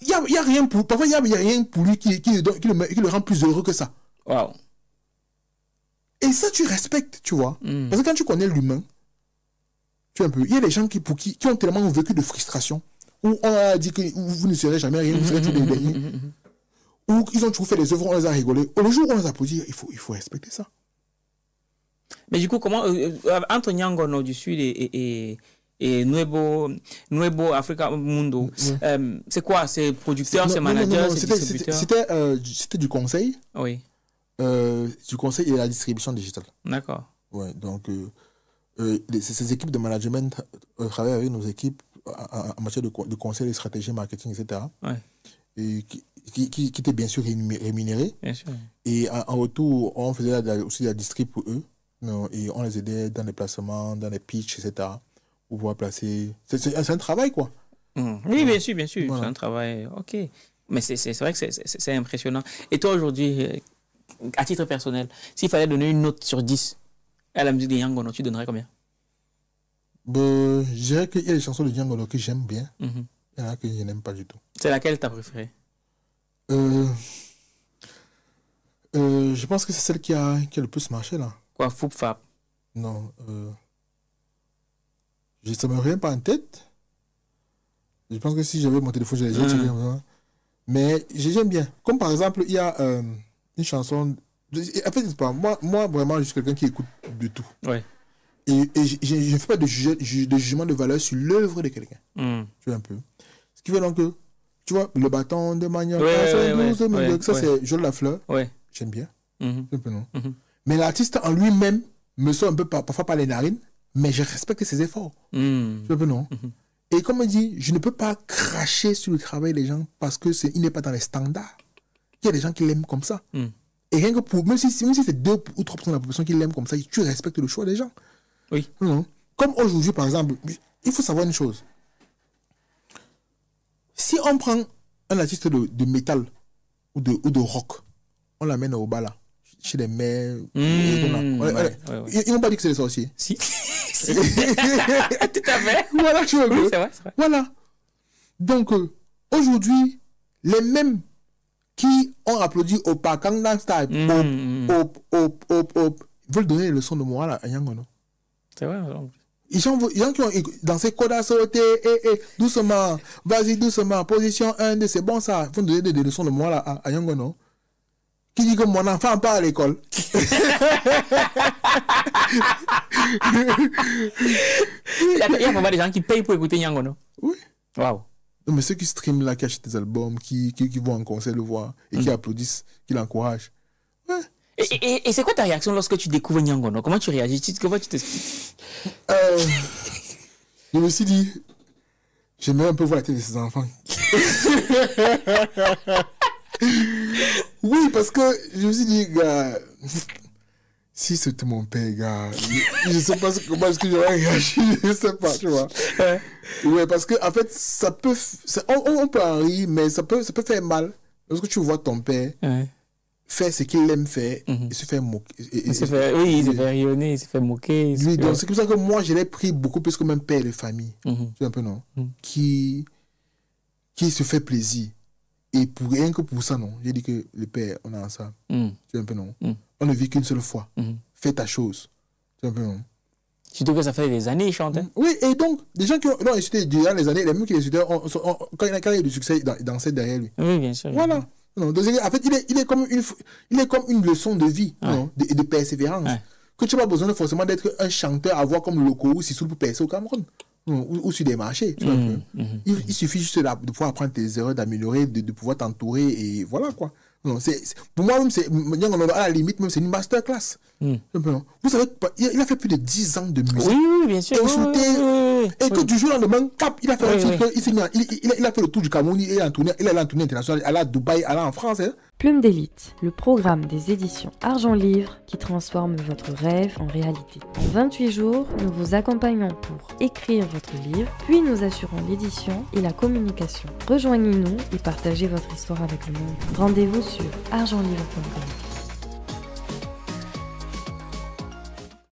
Il y a rien pour... Parfois, il y a rien pour lui qui le rend plus heureux que ça. Wow. Et ça, tu respectes, tu vois. Parce que quand tu connais l'humain, il y a des gens qui ont tellement vécu de frustration, où on a dit que vous ne serez jamais rien, vous serez tous les derniers. Où ils ont toujours fait des œuvres, on les a rigolé. Le jour où on les applaudit, il faut respecter ça. Mais du coup, comment entre Nyangono du Sud et Nuevo Africa Mundo, c'est quoi? C'est producteur, c'est manager, c'est distributeur? C'était du conseil. Oui. Du conseil et de la distribution digitale. D'accord. Ouais, donc ces équipes de management travaillent avec nos équipes en matière de conseil, de stratégie, marketing, etc. Ouais. Et qui étaient bien sûr rémunérés. Bien sûr. Et en retour, on faisait aussi de la distrib pour eux. Non, et on les aidait dans les placements, dans les pitchs, etc. Pour pouvoir placer. C'est un travail, quoi. Oui, bien sûr. Voilà. C'est un travail. Ok. Mais c'est vrai que c'est impressionnant. Et toi, aujourd'hui, à titre personnel, s'il fallait donner une note sur 10 à la musique de Yangono, tu donnerais combien? Je dirais qu'il y a des chansons de Yangono que j'aime bien. Il y en a que je n'aime pas du tout. C'est laquelle tu as préférée? Je pense que c'est celle qui a le plus marché, là. Quoi, Foup Fap? Non. Ça ne me revient pas en tête. Je pense que si j'avais mon téléphone, j'allais checker. Mais j'aime bien. Comme par exemple, il y a une chanson... En fait, c'est pas moi, vraiment, je suis quelqu'un qui écoute de tout. Ouais. Et je ne fais pas de jugement de valeur sur l'œuvre de quelqu'un. Tu vois un peu. Ce qui fait donc que, tu vois, le bâton de manioc, ça c'est Joël Lafleur. Ouais. J'aime bien. Un peu, non. Mais l'artiste en lui-même me sort un peu parfois par les narines, mais je respecte ses efforts. Tu vois un peu, non. Et comme on dit, je ne peux pas cracher sur le travail des gens parce qu'il n'est pas dans les standards. Il y a des gens qui l'aiment comme ça. Et rien que même si c'est 2 ou 3% de la population qui l'aime comme ça, tu respectes le choix des gens. Oui. Non. Comme aujourd'hui, par exemple, il faut savoir une chose. Si on prend un artiste de métal ou de rock, on l'amène au bas là, chez les mères. Ils n'ont pas dit que c'est des sorciers. Si. Tout à fait. Voilà, tu vois. Oui, c'est vrai. Voilà. Donc, aujourd'hui, les mêmes qui ont applaudi au Gangnam Style, veulent donner les leçons de morale à Yangono. C'est vrai. Les gens qui ont dansé Koda sauté, doucement, vas-y doucement, position 1, 2, c'est bon ça. Ils vont donner des leçons de morale à Yangono. Qui dit que mon enfant part à l'école. Il y a vraiment des gens qui payent pour écouter Yangono. Oui. Waouh. Mais ceux qui streament là, qui achètent des albums, qui vont en concert le voir et qui applaudissent, qui l'encouragent. Ouais. Et c'est quoi ta réaction lorsque tu découvres Yangono? Comment tu réagis? Comment tu t'expliques? Je me suis dit, j'aimerais un peu voir la tête de ces enfants. Oui, parce que je me suis dit, gars, si c'était mon père, gars, je sais pas comment est-ce que j'aurais réagi, je sais pas, tu vois. Ouais, parce que en fait, ça peut, on peut en rire, mais ça peut faire mal Lorsque tu vois ton père Ouais. faire ce qu'il aime faire et se faire moquer. Il s'est fait rayonner, il s'est fait moquer. Lui, donc, c'est comme ça que moi, je l'ai pris beaucoup plus comme un père de famille. Tu vois un peu, non? Qui se fait plaisir. Et pour rien que pour ça, non. J'ai dit que le père, on a ça. Tu vois un peu, non? On ne vit qu'une seule fois. Fais ta chose. Tu vois un peu, non? Surtout que ça fait des années, il chante. Hein? Oui, et donc, des gens qui ont étudié durant les années, les mêmes qui les étudiaient, quand il y a eu du succès, dans cette derrière lui. Oui, bien sûr. Voilà. Non, donc, en fait, il est comme une leçon de vie, non, de persévérance. Ouais. Que tu n'as pas besoin forcément d'être un chanteur, avoir comme Loco ou Sissoul pour percer au Cameroun. Non, ou sur des marchés. Tu vois, un peu. Il suffit juste de pouvoir apprendre tes erreurs, d'améliorer, de pouvoir t'entourer, et voilà quoi. Non, pour moi, même, à la limite, même, c'est une masterclass. Vous savez, il a fait plus de 10 ans de musique. Oui, bien sûr. Et que du jour au lendemain, cap, il a fait un truc, il a fait le tour du Cameroun, il est en tournée internationale, il est à Dubaï, il est en France. Hein. Plume d'élite, le programme des éditions Argent Livre qui transforme votre rêve en réalité. En 28 jours, nous vous accompagnons pour écrire votre livre, puis nous assurons l'édition et la communication. Rejoignez-nous et partagez votre histoire avec le monde. Rendez-vous sur argentlivre.com.